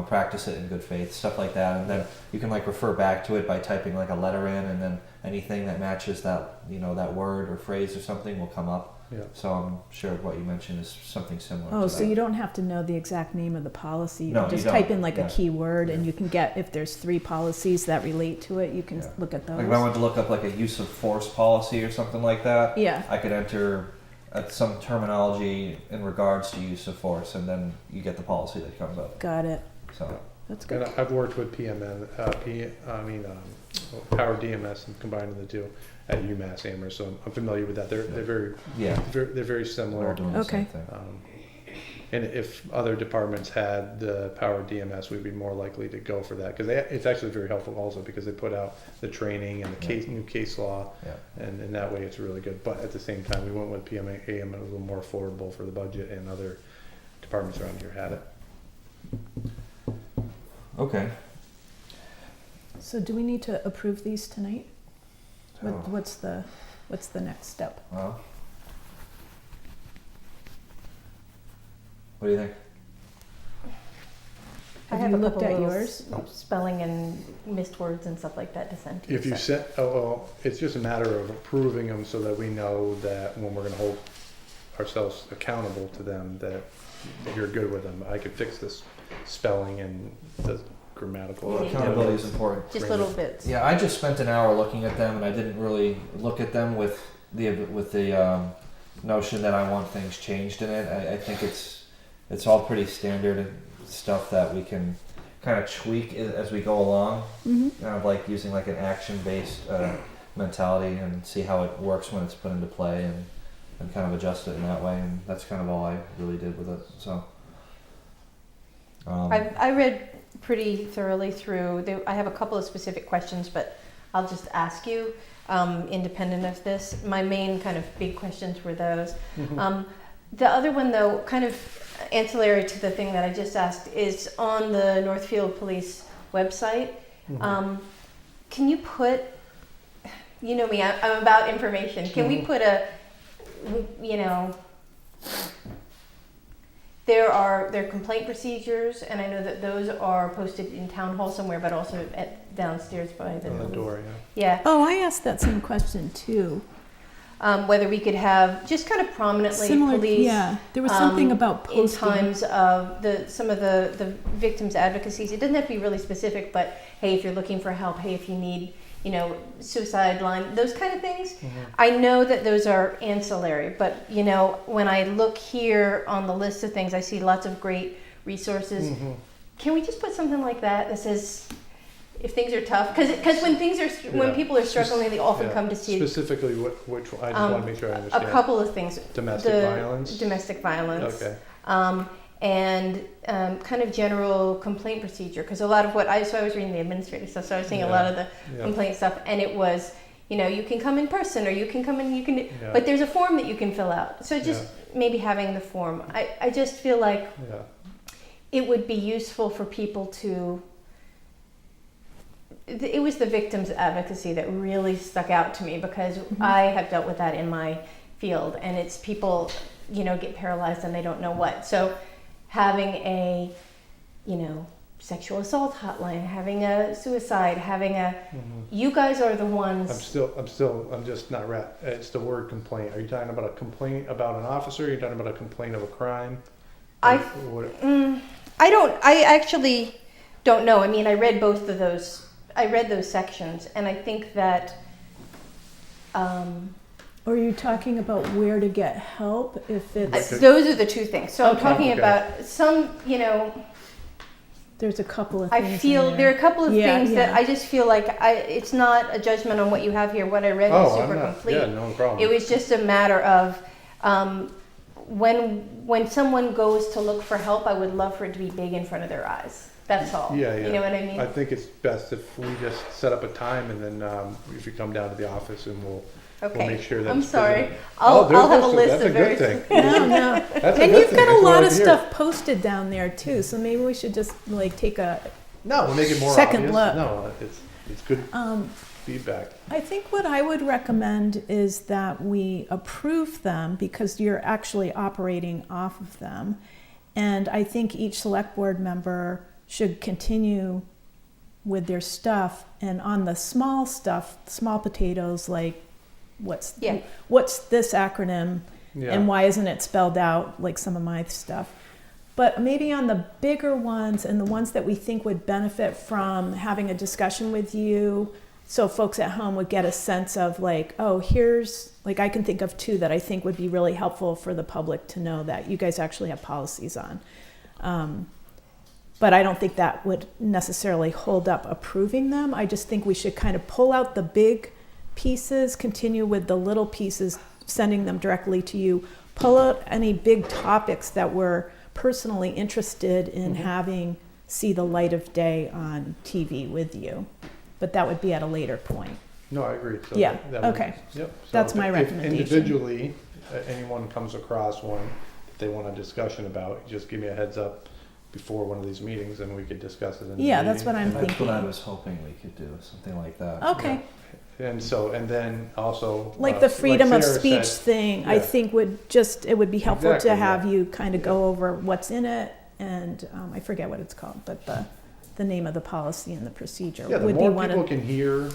practice it in good faith, stuff like that. And then you can refer back to it by typing a letter in, and then anything that matches that, that word or phrase or something will come up. Yeah. So I'm sure what you mentioned is something similar to Oh, that. so you don't have to know the exact name of the policy. You No, can just you type don't. in a keyword, and you can get, if there's 3 policies that relate to it, you can look at those. If I wanted to look up a use of force policy or something like that, Yeah. I could enter some terminology in regards to use of force, and then you get the policy that comes up. Got it. So That's And good. I've worked with Power DMS and combining the two at UMass Amherst, so I'm familiar with that. They're very they're very we're all similar. doing the same Okay. thing. And if other departments had the Power DMS, we'd be more likely to go for that, because it's actually very helpful also, because they put out the training and the new case law, and in that way it's really good. But at the same time, we went with PMAM, and it was a little more affordable for the budget, and other departments around here had it. Okay. So do we need to approve these tonight? Oh. What's the next step? Well, what do you think? I Have have you a looked couple at little yours? spelling and missed words and stuff like that to send to you. If you so. sent, well, it's just a matter of approving them so that we know that when we're gonna hold ourselves accountable to them, that you're good with them. I could fix this spelling and the grammatical. Yeah. Accountability is important. Just little bits. Yeah, I just spent an hour looking at them, and I didn't really look at them with the notion that I want things changed in it. I think it's all pretty standard stuff that we can kind of tweak as we go along. Mm-hmm. Kind of like using like an action-based mentality and see how it works when it's put into play, and kind of adjust it in that way. And that's kind of all I really did with it. So. I read pretty thoroughly through. I have a couple of specific questions, but I'll just ask you, independent of this. My main kind of big questions were those. The other one, though, kind of ancillary to the thing that I just asked, is on the Northfield Police website. Can you put, you know me, I'm about information. Can we put there are complaint procedures, and I know that those are posted in town hall somewhere, but also downstairs by the On the police. door, Yeah. Oh, I asked that same question too. Whether we could have just kind of prominently Similar, police yeah. There was something about in posting. times of some of the victims' advocacies. It doesn't have to be really specific, but hey, if you're looking for help, hey, if you need, suicide line, those kind of things. I know that those are ancillary, but when I look here on the list of things, I see lots of great resources. Can we just put something like that that says, if things are tough, because when people are struggling, they often come to see specifically which one. I just want to make sure I understand. a couple of things. Domestic violence. Domestic violence. Okay. And kind of general complaint procedure, because a lot of what I was reading the administrative stuff, so I was seeing a lot of the complaint stuff, and it was, you can come in person, or you can come in, but there's a form that you can fill out. So just maybe having the form. I just feel like it would be useful for people to. It was the victims' advocacy that really stuck out to me, because I have dealt with that in my field, and it's people, get paralyzed and they don't know what. So having a, sexual assault hotline, having a suicide, having a, you guys are the ones. I'm just not right. It's the word complaint. Are you talking about a complaint about an officer? Are you talking about a complaint of a crime? I actually don't know. I mean, I read both of those. I read those sections, and I think that. Or are you talking about where to get help if it's... Those are the two things. So I'm talking Okay. about some, There's a couple of I things feel in there are a couple of things Yeah. that I just feel like it's not a judgment on what you have here. What I read was super complete. Yeah, no problem. It was just a matter of when someone goes to look for help, I would love for it to be big in front of their eyes. That's all. Yeah. You know what I mean? I think it's best if we just set up a time, and then if you come down to the office, and we'll make sure that. I'm it's sorry. visible. I'll have a That's list of a good very. thing. No. That's a And good you've thing. got That's a what lot I of hear. stuff posted down there too, so maybe we should just take a... No, we'll make it more Second obvious. look. No, it's good feedback. I think what I would recommend is that we approve them, because you're actually operating off of them. And I think each select board member should continue with their stuff, and on the small stuff, small potatoes, like what's this acronym and why isn't it spelled out, like some of my stuff. But maybe on the bigger ones, and the ones that we think would benefit from having a discussion with you, so folks at home would get a sense of here's, I can think of two that I think would be really helpful for the public to know that you guys actually have policies on. But I don't think that would necessarily hold up approving them. I just think we should kind of pull out the big pieces, continue with the little pieces, sending them directly to you, pull out any big topics that we're personally interested in having see the light of day on TV with you. But that would be at a later point. No, I agree. So Yeah, that would- okay. Yep. So That's my if recommendation. Individually, anyone comes across one that they want a discussion about, just give me a heads up before one of these meetings, and we could discuss it in the Yeah, meeting. that's what I'm That's thinking. what I was hoping we could do, something like that. Okay. And then also The freedom of Sarah speech said, thing, I yeah. think it would be helpful Exactly, to have you kind of go over what's in it and I forget what it's called, but the name of the policy and the procedure Yeah, the would be more one people of. can hear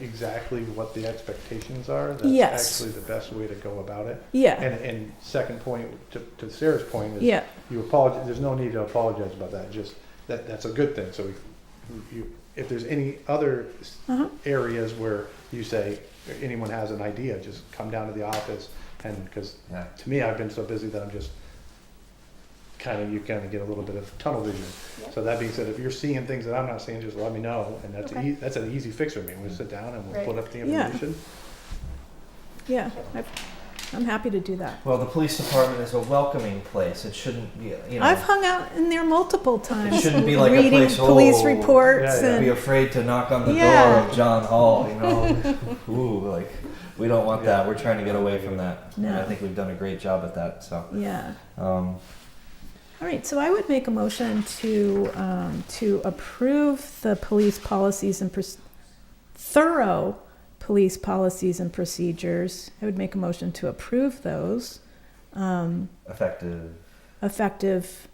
exactly what the expectations are, that's Yes. actually the best way to go about it. Yeah, And second point, to Sarah's point, is yeah, you apologize, there's no need to apologize about that, just, that's a good thing. So if there's any other uh-huh, areas where you say, anyone has an idea, just come down to the office, and, because Yeah. to me, I've been so busy that I'm just you kind of get a little bit of tunnel vision. Yeah. So that being said, if you're seeing things that I'm not seeing, just let me know, and that's Okay. that's an easy fix for me. We'll sit down and we'll Right. put up the Yeah. information. yeah. I'm happy to do that. Well, the police department is a welcoming place. It shouldn't be, you know. I've hung out in there multiple times. shouldn't be like a reading place, police oh, reports yeah, yeah. be and afraid to knock on the Yeah. door of John Hall, you know. Ooh, like, we don't want that. We're trying to get away from that. And I No. think we've done a great job at that, so. yeah. Um, All right, so I would make a motion to approve the police policies and thorough police policies and procedures. I would make a motion to approve those, effective effective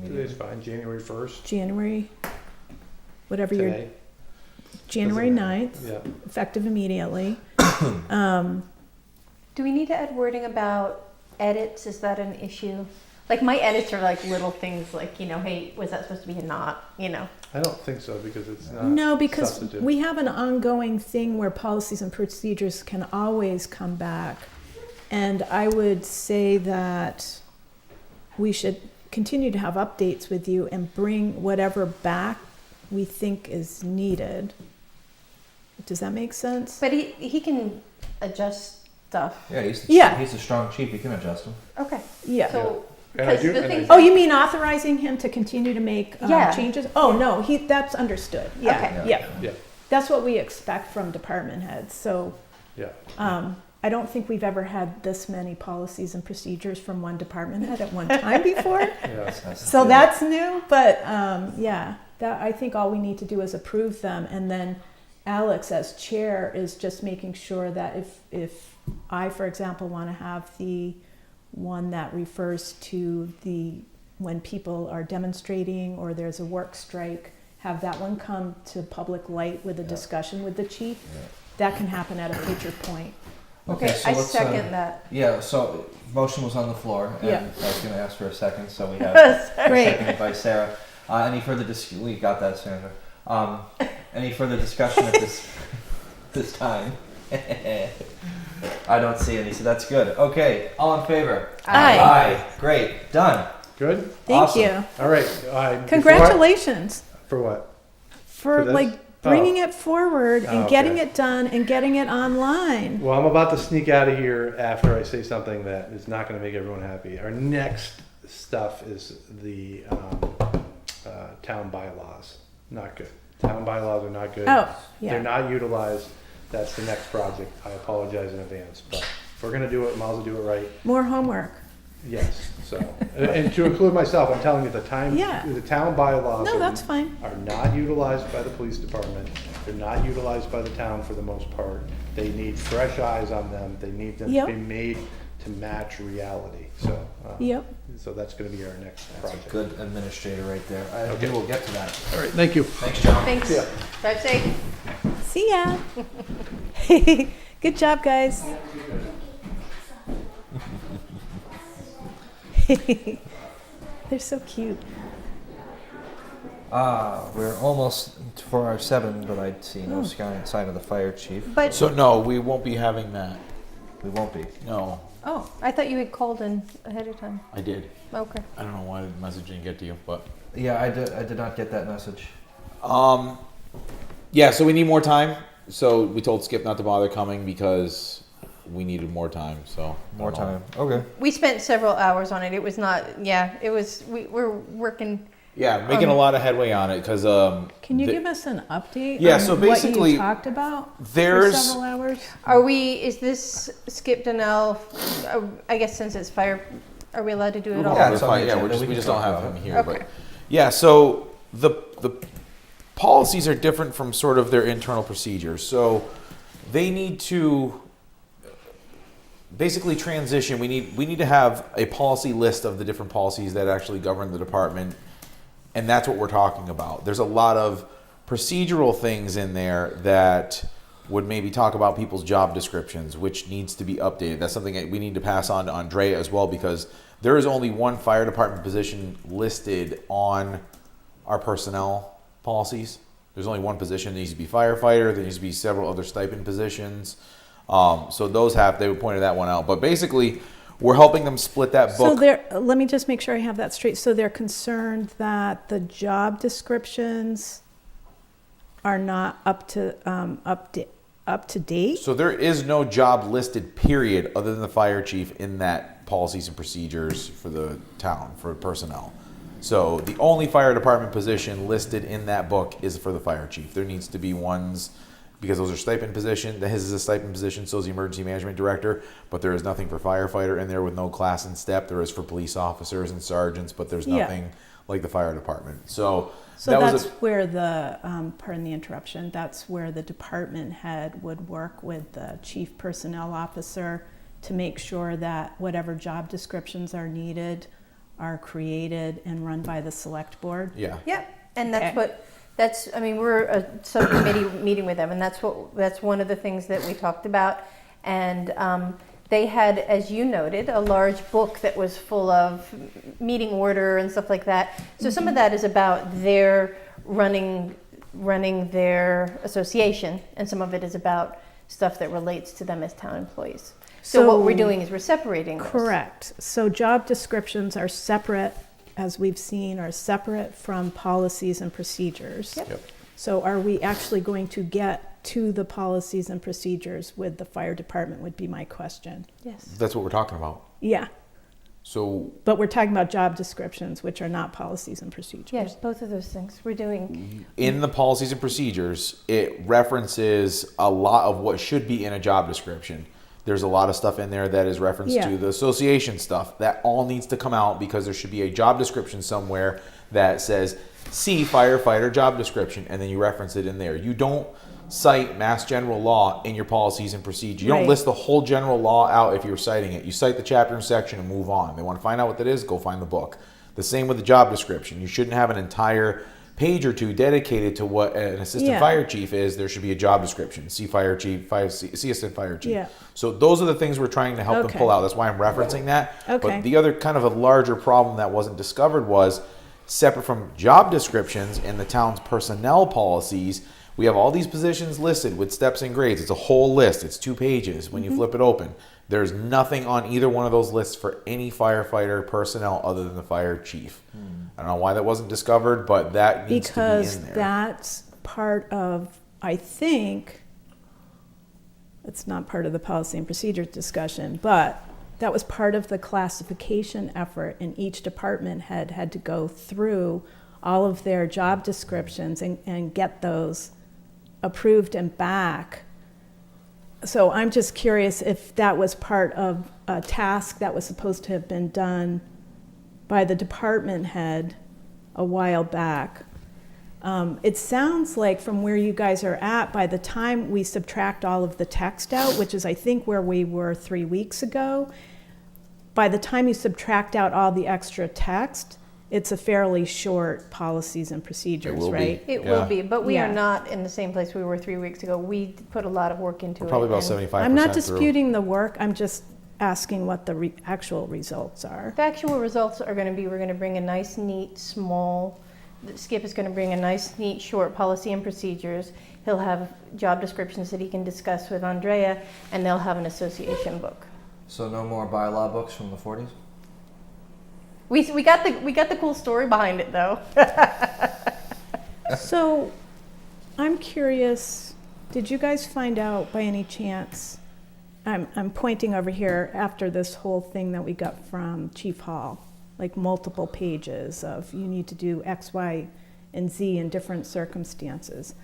Today's fine, January 1st, January, whatever your, today. January Doesn't matter. 9th, Yeah. effective immediately. Do we need to add wording about edits? Is that an issue? Like my edits are like little things like, hey, was that supposed to be a not, I don't think so, because it's not No, because substantive. we have an ongoing thing where policies and procedures can always come back. And I would say that we should continue to have updates with you and bring whatever back we think is needed. Does that make sense? But he can adjust stuff. Yeah, Yeah. he's a strong chief. You can adjust him. Okay. Yeah. So, And I because do- the and I- things. Oh, you mean authorizing him to continue to make Yeah. changes? Oh, no, that's understood. Yeah, Okay. yeah. Yeah. That's what we expect from department heads. So Yeah. I don't think we've ever had this many policies and procedures from one department head at one time before. Yeah. So that's new, but yeah, that I think all we need to do is approve them, and then Alex as chair is just making sure that if I, for example, want to have the one that refers to when people are demonstrating or there's a work strike, have that one come to public light with a discussion with the chief. That can happen at a future point. Okay, so I let's, second that. Yeah, so motion was on the floor, and Yeah. I was going to ask for a second, so we have Great. seconded by Sarah. Any further we got that, Sandra. Any further discussion at this time? I don't see any, so that's good. Okay, all in favor? Aye. Aye. Great, done. Good? Thank Awesome. you. All right. Before Congratulations For what? for For this? like bringing it forward and Oh, getting okay. it done and getting it online. Well, I'm about to sneak out of here after I say something that is not going to make everyone happy. Our next stuff is the town bylaws. Not good. Town bylaws are not good. Oh, They're yeah. not utilized. That's the next project. I apologize in advance, but if we're going to do it, might as well do it right. More homework. Yes. So, and to include myself, I'm telling you, the Yeah. town bylaws No, that's fine. are not utilized by the police department. They're not utilized by the town for the most part. They need fresh eyes on them. They need them Yep. to be made to match reality. So, Yep. so that's going to be our next project. Good administrator right there. Okay. We will get to that. All right. Thank you. Thanks, John. Thanks. Yeah. Drive safe. See ya. Good job, guys. They're so cute. We're almost for our 7, but I see no sign of the fire chief. But, So no, we won't be having that. We won't be. No, oh, I thought you had called in ahead of time. I did. Okay. I don't know why the message didn't get to you, but Yeah, I did not get that message. yeah. So we need more time. So we told Skip not to bother coming because we needed more time. So More I don't know. time. Okay. We spent several hours on it. It was not, it was, we're working. Yeah, making a lot of headway on it because Can you give us an update Yeah, on so what basically, you talked about for there's several hours? Is this Skip Donnell, I guess since it's fire, are we allowed to do it all? Yeah, it's on the yeah, agenda. We we can just talk don't have about him it. here. Okay. But yeah, so the policies are different from sort of their internal procedures. So they need to basically transition. We need to have a policy list of the different policies that actually govern the department, and that's what we're talking about. There's a lot of procedural things in there that would maybe talk about people's job descriptions, which needs to be updated. That's something that we need to pass on to Andrea as well, because there is only one fire department position listed on our personnel policies. There's only one position. There needs to be firefighter. There needs to be several other stipend positions. So they would point that one out. But basically, we're helping them split that book. So let me just make sure I have that straight. So they're concerned that the job descriptions are not up to date. So there is no job listed, period, other than the fire chief in that policies and procedures for the town, for personnel. So the only fire department position listed in that book is for the fire chief. There needs to be ones, because those are stipend position. His is a stipend position, so is the emergency management director, but there is nothing for firefighter in there with no class and step. There is for police officers and sergeants, but there's nothing like the fire department. So that's where the, pardon the interruption, that's where the department head would work with the chief personnel officer to make sure that whatever job descriptions are needed are created and run by the select board. Yeah. Yep, and that's Okay. I mean, we're a subcommittee meeting with them, and that's one of the things that we talked about. And they had, as you noted, a large book that was full of meeting order and stuff like that. So some of that is about their running their association, and some of it is about stuff that relates to them as town employees. So what we're doing is we're separating those. Correct. So job descriptions are separate, as we've seen, are separate from policies and procedures. Yep. So are we actually going to get to the policies and procedures with the fire department would be my question. Yes. That's what we're talking about. Yeah, So but we're talking about job descriptions, which are not policies and procedures. Yes, both of those things. We're doing. in the policies and procedures, it references a lot of what should be in a job description. There's a lot of stuff in there that is referenced Yeah. to the association stuff. That all needs to come out, because there should be a job description somewhere that says, see firefighter job description, and then you reference it in there. You don't cite mass general law in your policies and procedures. You don't Right. list the whole general law out if you're citing it. You cite the chapter and section and move on. They want to find out what that is, go find the book. The same with the job description. You shouldn't have an entire page or two dedicated to what an assistant Yeah. fire chief is. There should be a job description. See fire chief, see assistant fire chief. Yeah. So those are the things we're trying to help them Okay. pull out. That's why I'm referencing that. Okay. But the other kind of a larger problem that wasn't discovered was, separate from job descriptions in the town's personnel policies, we have all these positions listed with steps and grades. It's a whole list. It's 2 pages when you flip it open. There's nothing on either one of those lists for any firefighter personnel other than the fire chief. I don't know why that wasn't discovered, but that needs Because to be in there. that's part of, I think, it's not part of the policy and procedures discussion, but that was part of the classification effort, and each department had to go through all of their job descriptions and get those approved and back. So I'm just curious if that was part of a task that was supposed to have been done by the department head a while back. It sounds like from where you guys are at, by the time we subtract all of the text out, which is I think where we were 3 weeks ago, by the time you subtract out all the extra text, it's a fairly short policies and procedures, will be. right? It Yeah. will be, but we Yeah. are not in the same place we were 3 weeks ago. We put a lot of work into We're it. probably about and 75% I'm not through. disputing the work, I'm just asking what the actual results are. The actual results are going to be, we're going to bring a nice, neat, small, Skip is going to bring a nice, neat, short policy and procedures. He'll have job descriptions that he can discuss with Andrea, and they'll have an association book. So no more bylaw books from the 40s? We got the cool story behind it, though. So, I'm curious, did you guys find out by any chance, I'm pointing over here after this whole thing that we got from Chief Hall, like multiple pages of you need to do X, Y, and Z in different circumstances.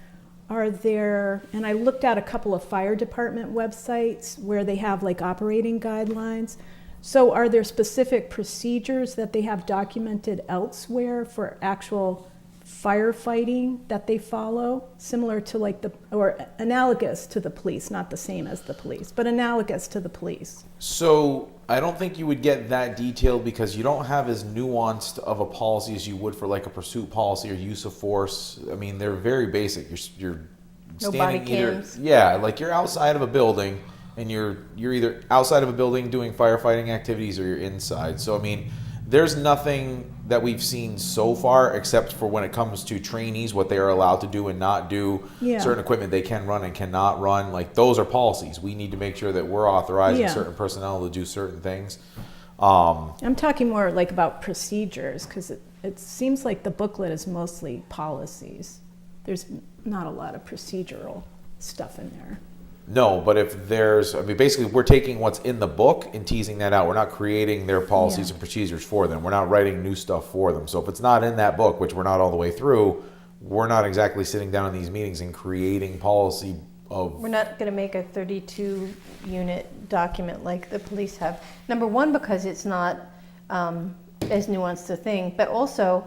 Are there, and I looked at a couple of fire department websites where they have like operating guidelines. So are there specific procedures that they have documented elsewhere for actual firefighting that they follow, similar to like or analogous to the police, not the same as the police, but analogous to the police. So I don't think you would get that detailed because you don't have as nuanced of a policy as you would for like a pursuit policy or use of force. I mean, they're very basic. You're No standing body either, cams. yeah, like you're outside of a building and you're either outside of a building doing firefighting activities or you're inside. So I mean, there's nothing that we've seen so far except for when it comes to trainees, what they are allowed to do and not do, Yeah. certain equipment they can run and cannot run. Like those are policies. We need to make sure that we're authorizing Yeah. certain personnel to do certain things. I'm talking more like about procedures, because it seems like the booklet is mostly policies. There's not a lot of procedural stuff in there. No, but if there's, I mean, basically we're taking what's in the book and teasing that out. We're not creating their policies Yeah. and procedures for them. We're not writing new stuff for them. So if it's not in that book, which we're not all the way through, we're not exactly sitting down in these meetings and creating policy of. We're not going to make a 32-unit document like the police have. Number one, because it's not as nuanced a thing, but also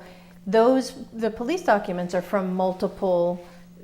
the police documents are from multiple.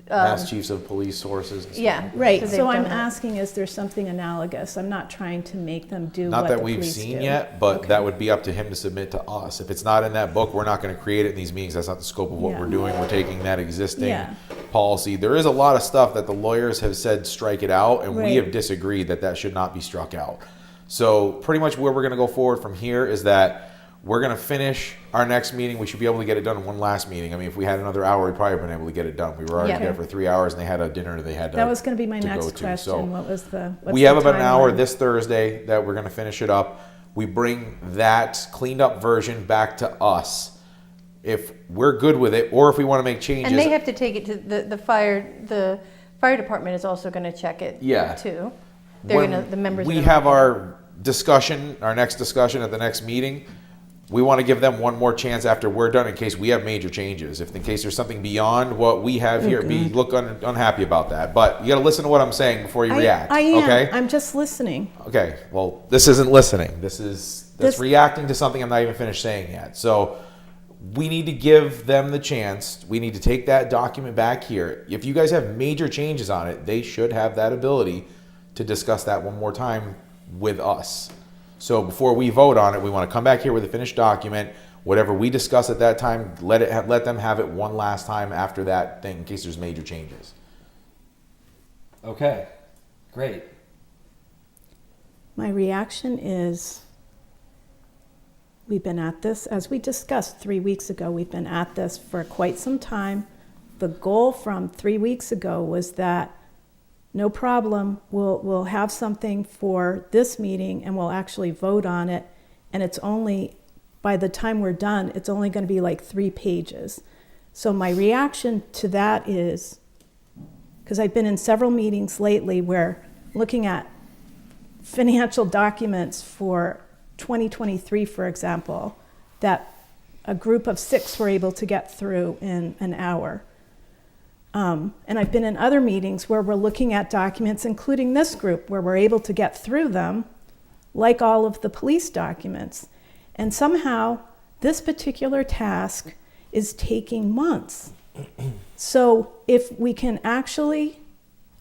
Mass chiefs of police sources and stuff. Yeah, Right, they've so I'm done that. asking, is there something analogous? I'm not trying to make them do Not what that the we've police seen do. yet, but Okay. that would be up to him to submit to us. If it's not in that book, we're not going to create it in these meetings. That's not the scope of what Yeah. we're doing. We're taking that existing Yeah. policy. There is a lot of stuff that the lawyers have said strike it out, and we Right. have disagreed that should not be struck out. So pretty much where we're going to go forward from here is that we're going to finish our next meeting. We should be able to get it done in one last meeting. I mean, if we had another hour, we'd probably have been able to get it done. We were already Yeah. there for 3 hours, and they had a dinner they had to. That was going to be my to go next to. question. So What was the? what's we the have about an hour timeline? this Thursday that we're going to finish it up. We bring that cleaned up version back to us. If we're good with it, or if we want to make changes. And they have to take it to the fire. The fire department is also going to check it. Yeah. Too. They're when going to. The members. we are gonna have look at it. our discussion, our next discussion at the next meeting. We want to give them one more chance after we're done in case we have major changes. If in case there's something beyond what we have here, look unhappy about that. But you got to listen to what I'm saying before you react. I am. Okay. I'm just listening. Okay. Well, this isn't listening. That's This- reacting to something I'm not even finished saying yet. So we need to give them the chance. We need to take that document back here. If you guys have major changes on it, they should have that ability to discuss that one more time with us. So before we vote on it, we want to come back here with a finished document. Whatever we discuss at that time, let them have it one last time after that thing in case there's major changes. Okay, great. My reaction is, we've been at this, as we discussed 3 weeks ago, we've been at this for quite some time. The goal from 3 weeks ago was that no problem, we'll have something for this meeting and we'll actually vote on it. And it's only, by the time we're done, it's only going to be like 3 pages. So my reaction to that is, because I've been in several meetings lately where looking at financial documents for 2023, for example, that a group of 6 were able to get through in an hour. And I've been in other meetings where we're looking at documents, including this group, where we're able to get through them, like all of the police documents. And somehow, this particular task is taking months. So if we can actually,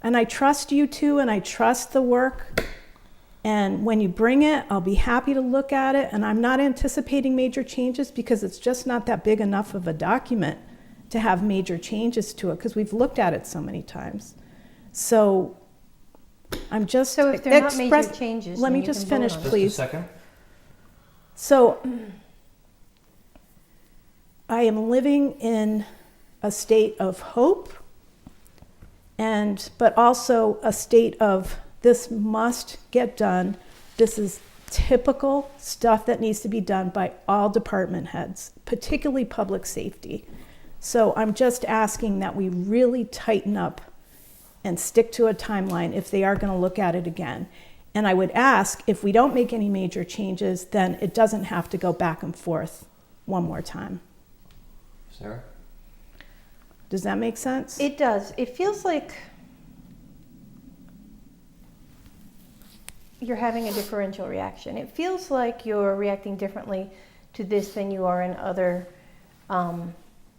and I trust you two, and I trust the work, and when you bring it, I'll be happy to look at it, and I'm not anticipating major changes because it's just not that big enough of a document to have major changes to it, because we've looked at it so many times. So I'm just So if they're not major changes, let then me you just can vote finish, on it. Just please. a second. So I am living in a state of hope, but also a state of this must get done. This is typical stuff that needs to be done by all department heads, particularly public safety. So I'm just asking that we really tighten up and stick to a timeline if they are going to look at it again. And I would ask, if we don't make any major changes, then it doesn't have to go back and forth one more time. Sarah? Does that make sense? It does. It feels like you're having a differential reaction. It feels like you're reacting differently to this than you are in other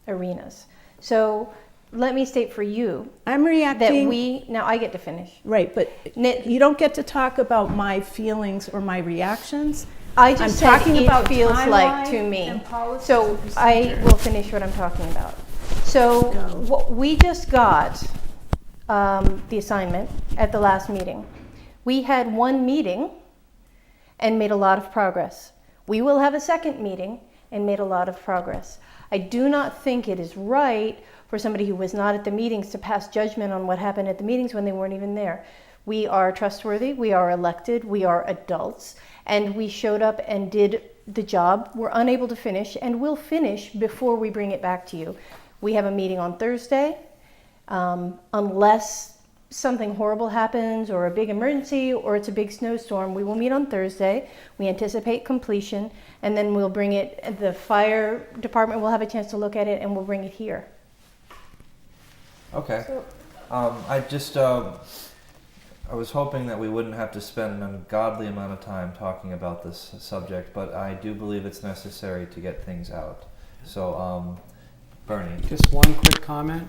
arenas. So let me state for you I'm that reacting. now I get to finish. Right, but you don't get to talk about my feelings or my reactions. I just I'm said talking it about feels like timeline to me. and policies So and I procedure. will finish what I'm talking about. So what we just got the assignment at the last meeting. We had one meeting and made a lot of progress. We will have a second meeting and made a lot of progress. I do not think it is right for somebody who was not at the meetings to pass judgment on what happened at the meetings when they weren't even there. We are trustworthy, we are elected, we are adults, and we showed up and did the job. We're unable to finish, and we'll finish before we bring it back to you. We have a meeting on Thursday. Unless something horrible happens or a big emergency or it's a big snowstorm, we will meet on Thursday. We anticipate completion, and then we'll bring it, the fire department will have a chance to look at it, and we'll bring it here. Okay. I was hoping that we wouldn't have to spend an ungodly amount of time talking about this subject, but I do believe it's necessary to get things out. So, Bernie. Just one quick comment.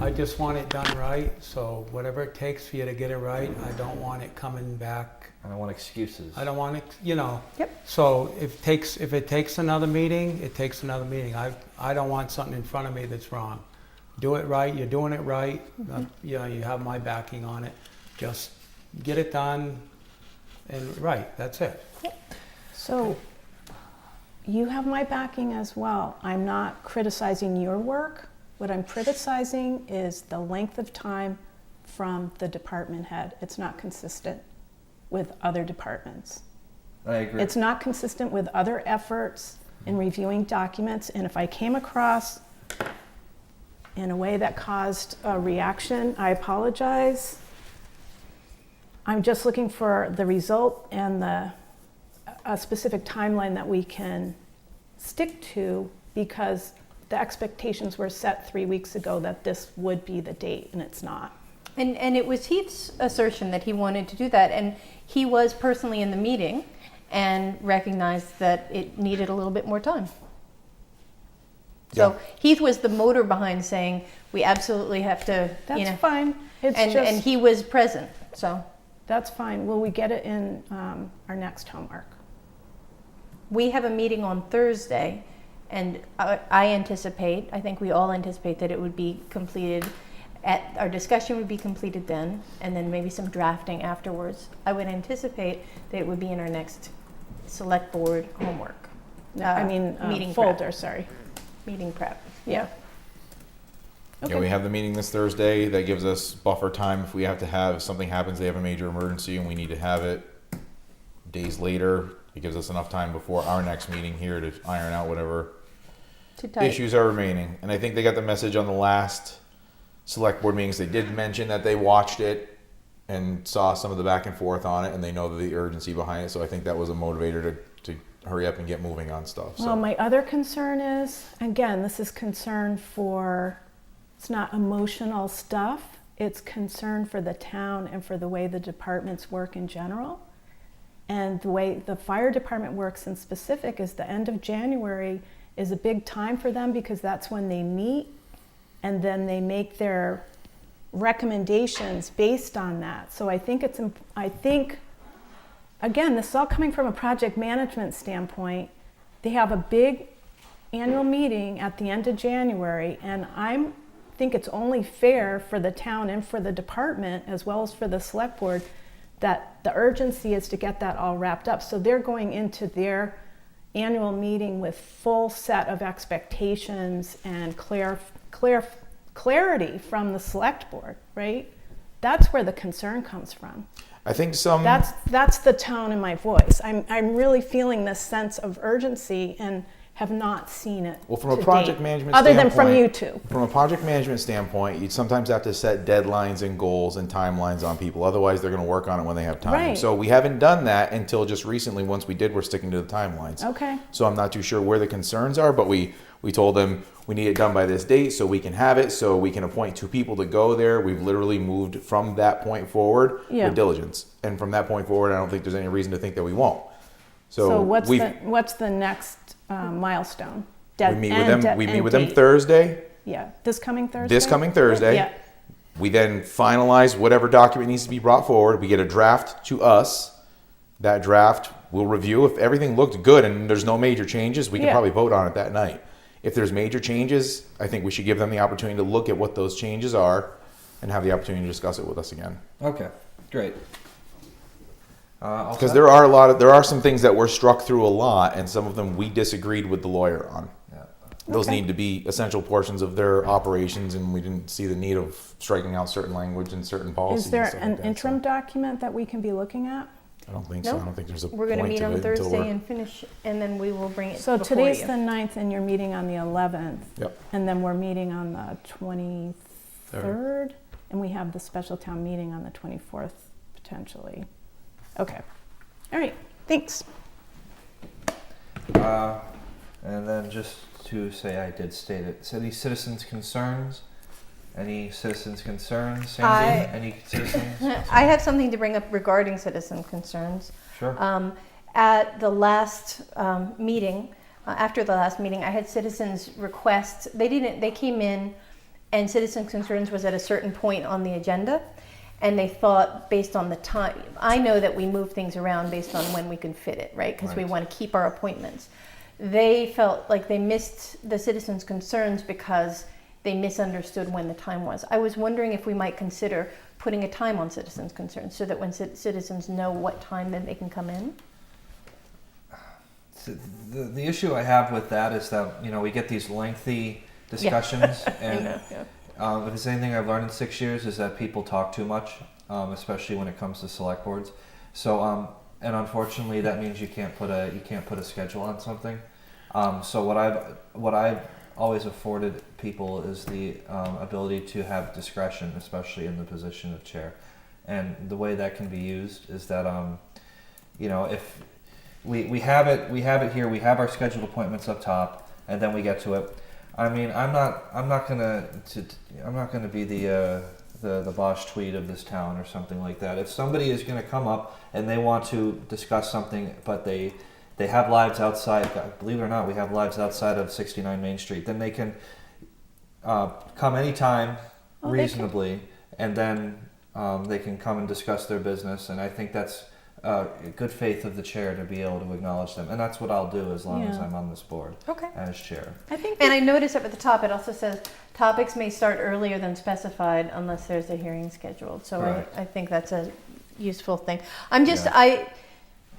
I just want it done right, so whatever it takes for you to get it right, I don't want it coming back. I don't want excuses. I don't want it, you know. Yep. So if it takes another meeting, it takes another meeting. I don't want something in front of me that's wrong. Do it right, you're doing it right. You know, you have my backing on it. Just get it done and right, that's it. So you have my backing as well. I'm not criticizing your work. What I'm criticizing is the length of time from the department head. It's not consistent with other departments. I agree. It's not consistent with other efforts in reviewing documents. And if I came across in a way that caused a reaction, I apologize. I'm just looking for the result and a specific timeline that we can stick to, because the expectations were set 3 weeks ago that this would be the date, and it's not. And it was Heath's assertion that he wanted to do that, and he was personally in the meeting and recognized that it needed a little bit more time. So Yeah. Heath was the motor behind saying, we absolutely have to, That's you know, fine. It's and just, he was present, so. that's fine. Will we get it in our next homework? We have a meeting on Thursday, and I anticipate, I think we all anticipate that it would be completed, our discussion would be completed then, and then maybe some drafting afterwards. I would anticipate that it would be in our next select board homework. Meeting folder, prep. sorry. Meeting prep. Yeah. Yeah, we have the meeting this Thursday. That gives us buffer time if we have to have, something happens, they have a major emergency and we need to have it days later. It gives us enough time before our next meeting here to iron out whatever Too tight. issues are remaining. And I think they got the message on the last select board meetings. They did mention that they watched it and saw some of the back and forth on it, and they know the urgency behind it. So I think that was a motivator to hurry up and get moving on stuff. So. Well, my other concern is, again, this is concern for, it's not emotional stuff. It's concern for the town and for the way the departments work in general. And the way the fire department works in specific is the end of January is a big time for them, because that's when they meet and then they make their recommendations based on that. So I think again, this is all coming from a project management standpoint. They have a big annual meeting at the end of January, and I think it's only fair for the town and for the department, as well as for the select board, that the urgency is to get that all wrapped up. So they're going into their annual meeting with full set of expectations and clarity from the select board, right? That's where the concern comes from. I think That's the tone in my voice. I'm really feeling this sense of urgency and have not seen it. Well, from a to project date, management other standpoint, than from you two. From a project management standpoint, you sometimes have to set deadlines and goals and timelines on people. Otherwise, they're going to work on it when they have time. Right. So we haven't done that until just recently. Once we did, we're sticking to the timelines. Okay. So I'm not too sure where the concerns are, but we told them we need it done by this date so we can have it, so we can appoint 2 people to go there. We've literally moved from that point forward with diligence. And from that point forward, I don't think there's any reason to think that we won't. So what's the next milestone? Dead- We meet with and them. de- We meet and with them date. Thursday. Yeah, this coming Thursday? This coming Thursday. Yeah, We then finalize whatever document needs to be brought forward. We get a draft to us. That draft we'll review. If everything looked good and there's no major changes, we can Yeah. probably vote on it that night. If there's major changes, I think we should give them the opportunity to look at what those changes are and have the opportunity to discuss it with us again. Okay, great. Because there are some things that were struck through a lot, and some of them we disagreed with the lawyer on. Yeah. Those Okay. need to be essential portions of their operations, and we didn't see the need of striking out certain language and certain policies. is there and stuff an like that, interim so document that we can be looking at? I don't think so. No. I don't think there's a We're gonna point meet to on it until Thursday we're- and finish, and then we will bring it So before today's you. the 9th and you're meeting on the 11th. Yep. And then we're meeting on the 23rd, and we have the special town meeting on the 24th, potentially. Okay. All right, thanks. And then just to say I did state it. So any citizens' concerns? Any citizens' concerns, Sandy? Any citizens? I have something to bring up regarding citizen concerns. Sure. At the last meeting, after the last meeting, I had citizens request, they came in and citizen concerns was at a certain point on the agenda. And they thought based on the time, I know that we move things around based on when we can fit it, right? Because we Right. want to keep our appointments. They felt like they missed the citizens' concerns because they misunderstood when the time was. I was wondering if we might consider putting a time on citizens' concerns so that when citizens know what time then they can come in. The issue I have with that is that, you know, we get these lengthy discussions, and if there's anything I've learned in 6 years is that people talk too much, especially when it comes to select boards. So, and unfortunately, that means you can't put a schedule on something. So what I've always afforded people is the ability to have discretion, especially in the position of chair. And the way that can be used is that, you know, if we have it here, we have our scheduled appointments up top, and then we get to it. I mean, I'm not gonna be the Bosch tweet of this town or something like that. If somebody is gonna come up and they want to discuss something, but they have lives outside, believe it or not, we have lives outside of 69 Main Street, then they can come anytime reasonably, and then they can come and discuss their business. And I think that's good faith of the chair to be able to acknowledge them. And that's what I'll do as long as Yeah. I'm on this board Okay. as chair. I think And I noticed up at the top, it also says topics may start earlier than specified unless there's a hearing scheduled. So Right. I think that's a useful thing. I'm just, Yeah.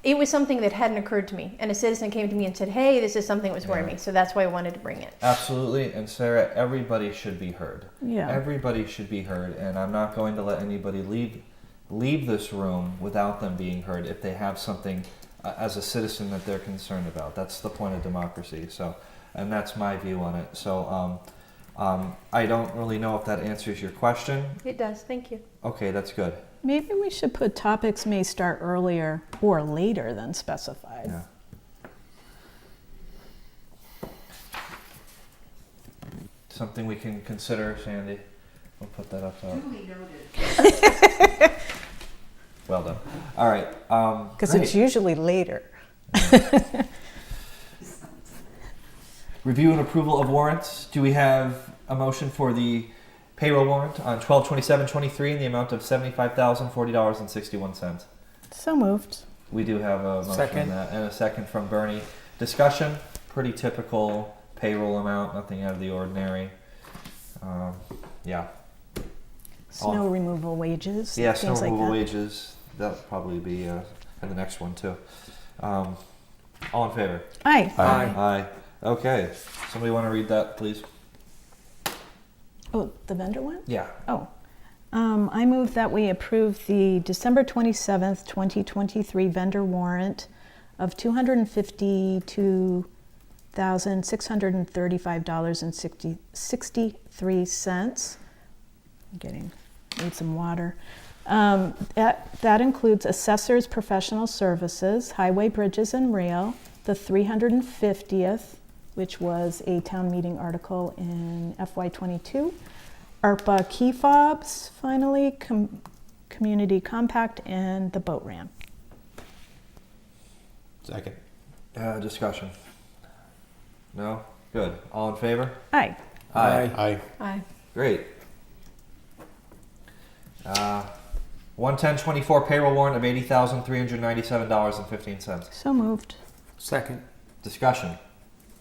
it was something that hadn't occurred to me. And a citizen came to me and said, hey, this is something that was worrying Yeah. me. So that's why I wanted to bring it. Absolutely. And Sarah, everybody should be heard. Yeah. Everybody should be heard. And I'm not going to let anybody leave this room without them being heard if they have something as a citizen that they're concerned about. That's the point of democracy. So, and that's my view on it. So I don't really know if that answers your question. It does. Thank you. Okay, that's good. maybe we should put topics may start earlier or later than specified. Yeah. Something we can consider, Sandy. We'll put that up top. Duly noted. Well done. All right. Because it's usually later. Review and approval of warrants. Do we have a motion for the payroll warrant on 12/27/23 in the amount of $75,040.61? So moved. We do have a motion on Second. that, and a second from Bernie. Discussion. Pretty typical payroll amount. Nothing out of the ordinary. Yeah. Snow removal wages. Yeah. Snow things like removal that. wages. That'll probably be in the next one too. All in favor? Aye. Aye. Okay. Somebody want to read that, please? Oh, the vendor one? Yeah. Oh. I move that we approve the December 27th, 2023 vendor warrant of $252,635.63. Need some water. That includes assessors, professional services, highway, bridges, and rail, the 350th, which was a town meeting article in FY22, ARPA key fobs, finally, community compact, and the boat ramp. Second. Discussion. No? Good. All in favor? Aye. Aye. Aye. Great. 11024 payroll warrant of $80,397.15. So moved. Second. Discussion.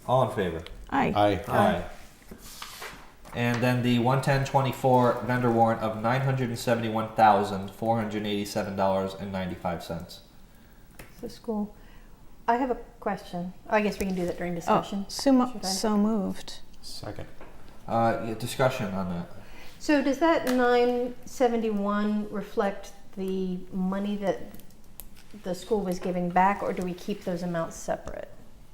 All in favor? Aye. Aye. Aye. And then the 11024 vendor warrant of $971,487.95. So school. I have a question. I guess we can do that during discussion. Oh, Should I? so moved. Second. Yeah, discussion on that. So does that 971 reflect the money that the school was giving back, or do we keep those amounts separate?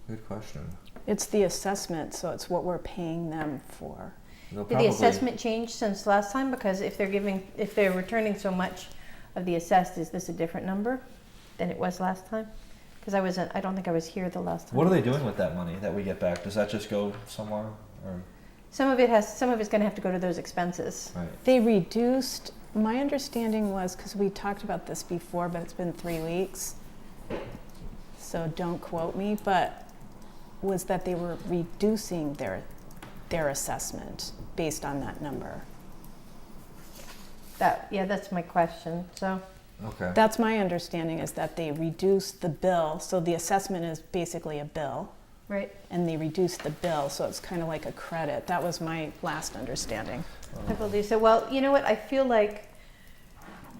Good question. It's the assessment, so it's what we're paying them for. They'll Did the assessment change since last time? Because if they're returning so much of the assessed, is this a different number than it was last time? Because I don't think I was here the last time. What are they doing with that money that we get back? Does that just go somewhere? Or Some of it's going to have to go to those expenses. right? They reduced, my understanding was, because we talked about this before, but it's been 3 weeks, so don't quote me, but was that they were reducing their assessment based on that number. That's my question. So Okay. That's my understanding, is that they reduced the bill, so the assessment is basically a bill, right, and they reduced the bill, so it's kind of like a credit. That was my last understanding. I believe so. Well, you know what? I feel like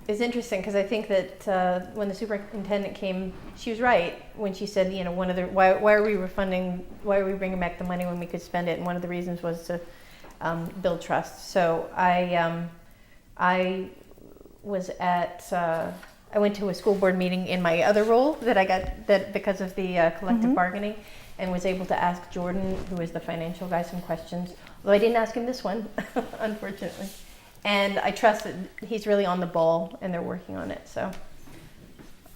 it's interesting because I think that when the superintendent came, she was right when she said, you know, why are we refunding? Why are we bringing back the money when we could spend it? And one of the reasons was to build trust. So I was at. I went to a school board meeting in my other role that I got because of the collective bargaining, and was able to ask Jordan, who is the financial guy, some questions. Although I didn't ask him this one, unfortunately. And I trust that he's really on the ball and they're working on it. So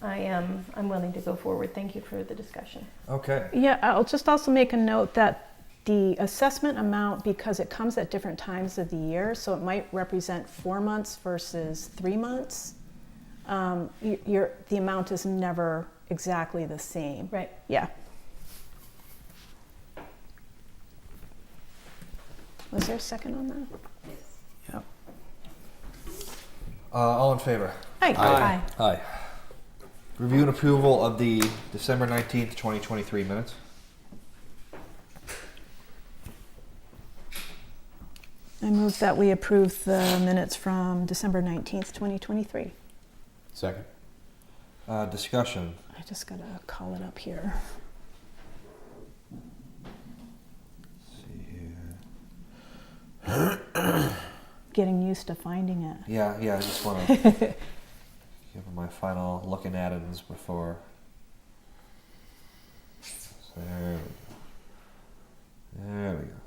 I'm willing to go forward. Thank you for the discussion. Okay. Yeah, I'll just also make a note that the assessment amount, because it comes at different times of the year, so it might represent 4 months versus 3 months. The amount is never exactly the same. Right. Yeah. Was there a second on that? Yep. All in favor? Aye. Aye. Aye. Review and approval of the December 19th, 2023 minutes. I move that we approve the minutes from December 19th, 2023. Second. Discussion. I just gotta call it up here. Let's see here. Getting used to finding it. Yeah, I just want to give them my final looking at it before. So there we go.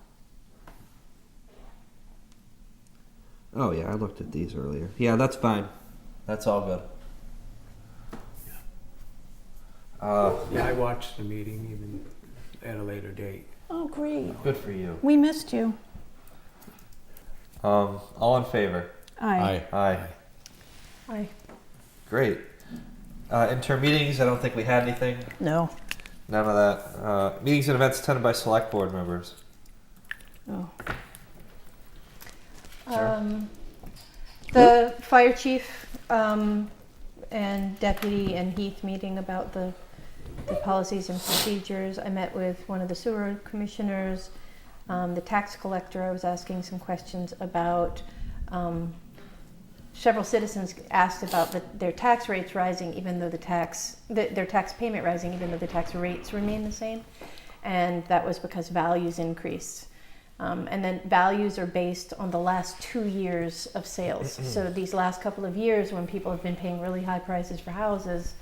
Oh yeah, I looked at these earlier. Yeah, that's fine. That's all good. Yeah, I watched the meeting even at a later date. Oh, great. Good for you. We missed you. All in favor? Aye. Aye. Aye. Great. Interim meetings, I don't think we had anything. No. None of that. Meetings and events attended by select board members. Oh. The fire chief and deputy and Heath meeting about the policies and procedures. I met with one of the sewer commissioners, the tax collector. I was asking some questions about. Several citizens asked about their tax rates rising, even though their tax payment rising, even though the tax rates remain the same, and that was because values increased. And then values are based on the last 2 years of sales. So these last couple of years, when people have been paying really high prices for houses,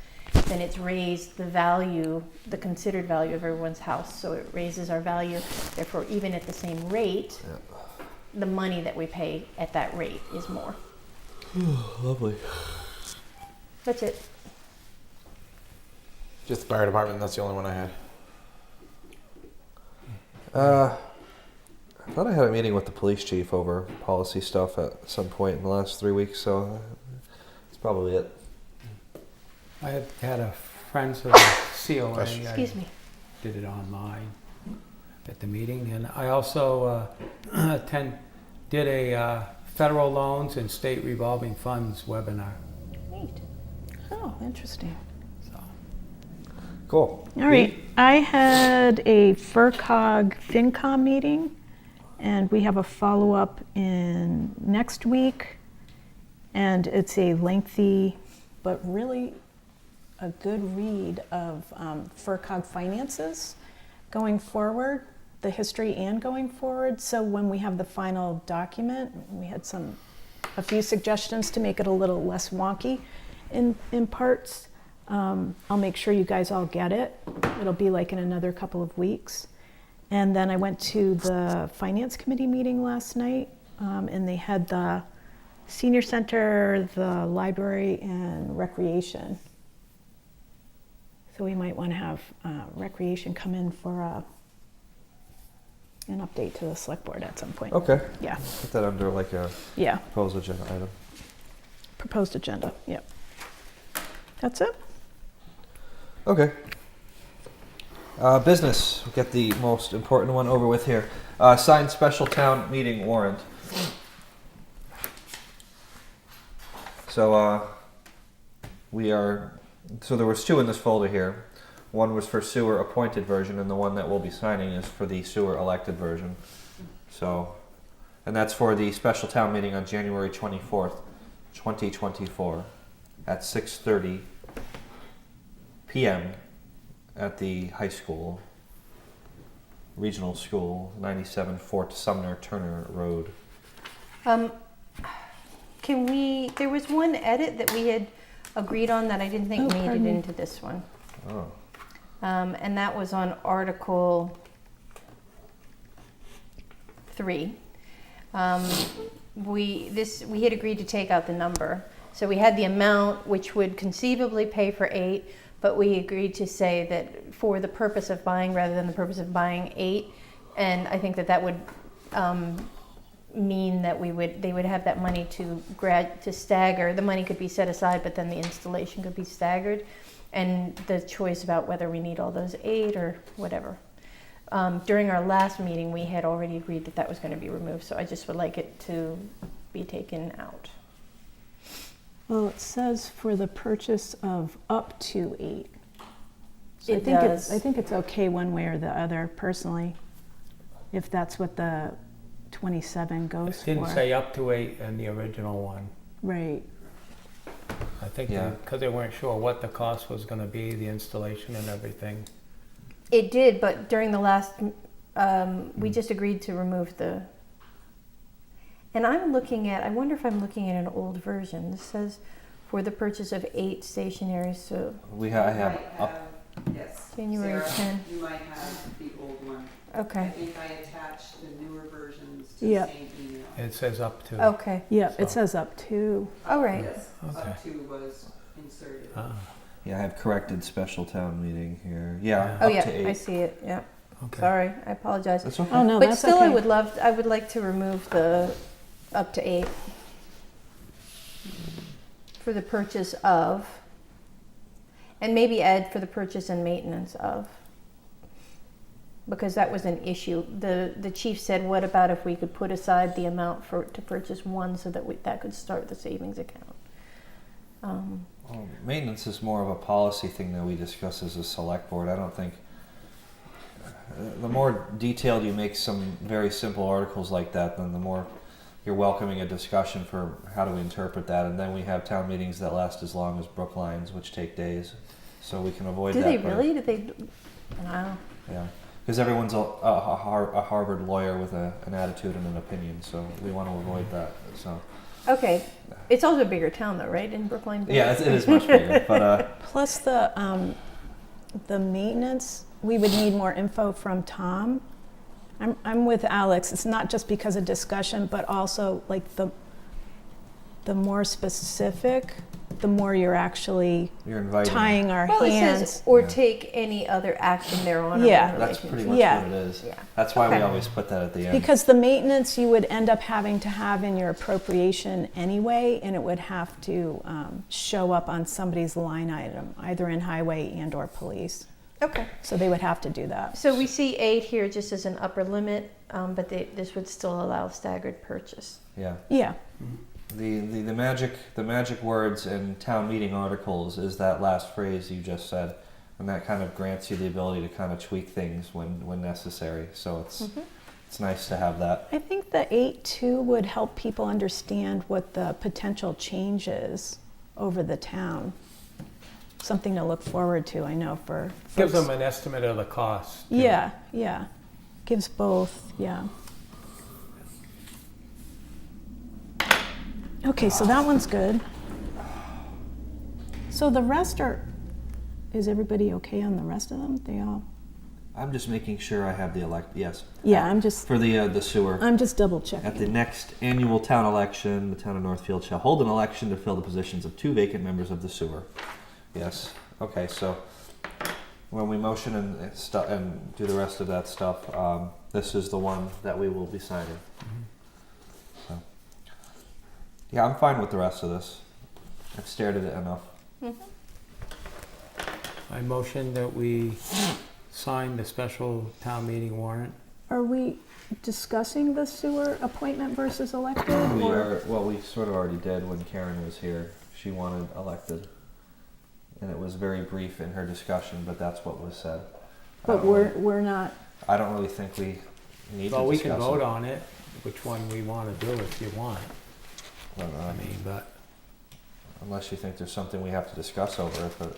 then it's raised the value, the considered value of everyone's house. So it raises our value. Therefore, even at the same rate, the money that we pay at that rate is more. Lovely. That's it. Just the fire department. That's the only one I had. I thought I had a meeting with the police chief over policy stuff at some point in the last 3 weeks, so that's probably it. I had a friend of the COA. Excuse me. Did it online. at the meeting. And I also did a federal loans and state revolving funds webinar. Neat. Oh, interesting. So Cool. All right, I had a FERCog FinCom meeting, and we have a follow-up in next week. And it's a lengthy, but really a good read of FERCog finances going forward, the history and going forward. So when we have the final document, we had a few suggestions to make it a little less wonky in parts. I'll make sure you guys all get it. It'll be like in another couple of weeks. And then I went to the Finance Committee meeting last night, and they had the Senior Center, the library, and recreation. So we might want to have recreation come in for an update to the select board at some point. Okay. Yeah, Put that under like a yeah, proposed agenda item. proposed agenda, yep. That's it? Okay. Business. We'll get the most important one over with here. Signed special town meeting warrant. So there was two in this folder here. One was for sewer appointed version, and the one that we'll be signing is for the sewer elected version. So, and that's for the special town meeting on January 24th, 2024 at 6:30 p.m. at the high school, regional school, 97 Fort Sumner Turner Road. There was one edit that we had agreed on that I didn't think made it pardon me. into this one. Oh. And that was on Article 3. We had agreed to take out the number. So we had the amount which would conceivably pay for 8, but we agreed to say that for the purpose of buying rather than the purpose of buying 8. And I think that would mean that they would have that money to stagger. The money could be set aside, but then the installation could be staggered. And the choice about whether we need all those 8 or whatever. During our last meeting, we had already agreed that was going to be removed, so I just would like it to be taken out. Well, it says for the purchase of up to 8. So It does. I think it's okay one way or the other, personally, if that's what the 27 goes it didn't for. say up to 8 in the original one. Right. I think Yeah. because they weren't sure what the cost was going to be, the installation and everything. It did, but during the last, we just agreed to remove the. And I wonder if I'm looking at an old version. This says for the purchase of 8 stationaries, so I have up. Yes. January Sarah, 10. You might have the old one. I Okay, think I attached the newer versions to Yep. the same email. It says up to. okay, Yeah, So- it says up to. all right. Yes, Okay. up to was inserted. Yeah, I have corrected special town meeting here. Yeah, Oh up yeah, to 8. I see it, yeah. Okay. Sorry, I apologize. That's okay. Oh, no, But that's still, okay. I would like to remove the up to 8 for the purchase of, and maybe add for the purchase and maintenance of, because that was an issue. The chief said, what about if we could put aside the amount to purchase one so that that could start the savings account? Well, maintenance is more of a policy thing that we discuss as a select board. I don't think the more detailed you make some very simple articles like that, then the more you're welcoming a discussion for how do we interpret that. And then we have town meetings that last as long as Brooklines, which take days. So we can avoid Do that. they by- really? Did they? Wow. Yeah. Because everyone's a Harvard lawyer with an attitude and an opinion, so we want to avoid that. So Okay. It's also a bigger town though, right? In Brookline? yeah, it is much bigger. But Plus the maintenance, we would need more info from Tom. I'm with Alex. It's not just because of discussion, but also like the more specific, the more you're actually you're inviting. tying our Well, it hands. says, or Yeah. take any other action thereon. or Yeah. in That's pretty relationship. much Yeah. what it is. Yeah. That's why Okay. we always put that at the end. Because the maintenance you would end up having to have in your appropriation anyway, and it would have to show up on somebody's line item, either in highway and or police. Okay. So they would have to do that. So we see 8 here just as an upper limit, but this would still allow staggered purchase. Yeah. Yeah, The magic words in town meeting articles is that last phrase you just said, and that kind of grants you the ability to kind of tweak things when necessary. So it's nice to have that. I think the 8.2 would help people understand what the potential changes over the town. Something to look forward to, I know, for Gives folks. them an estimate of the cost. Yeah, yeah. Gives both, yeah. Okay, so that one's good. So the rest is everybody okay on the rest of them? They all? I'm just making sure I have the yes. Yeah, I'm just For the sewer. double At the checking. next annual town election, the town of Northfield shall hold an election to fill the positions of 2 vacant members of the sewer. Yes. Okay, so when we motion and do the rest of that stuff, this is the one that we will be signing. So, yeah, I'm fine with the rest of this. I've stared at it enough. I motion that we sign the special town meeting warrant. Are we discussing the sewer appointment versus elected? We or- are, well, we sort of already did when Karen was here. She wanted elected. And it was very brief in her discussion, but that's what was said. But we're not, I don't really think we need Well, to we discuss can vote it. on it, which one we want to do if you want. Well, I mean, but unless you think there's something we have to discuss over it, but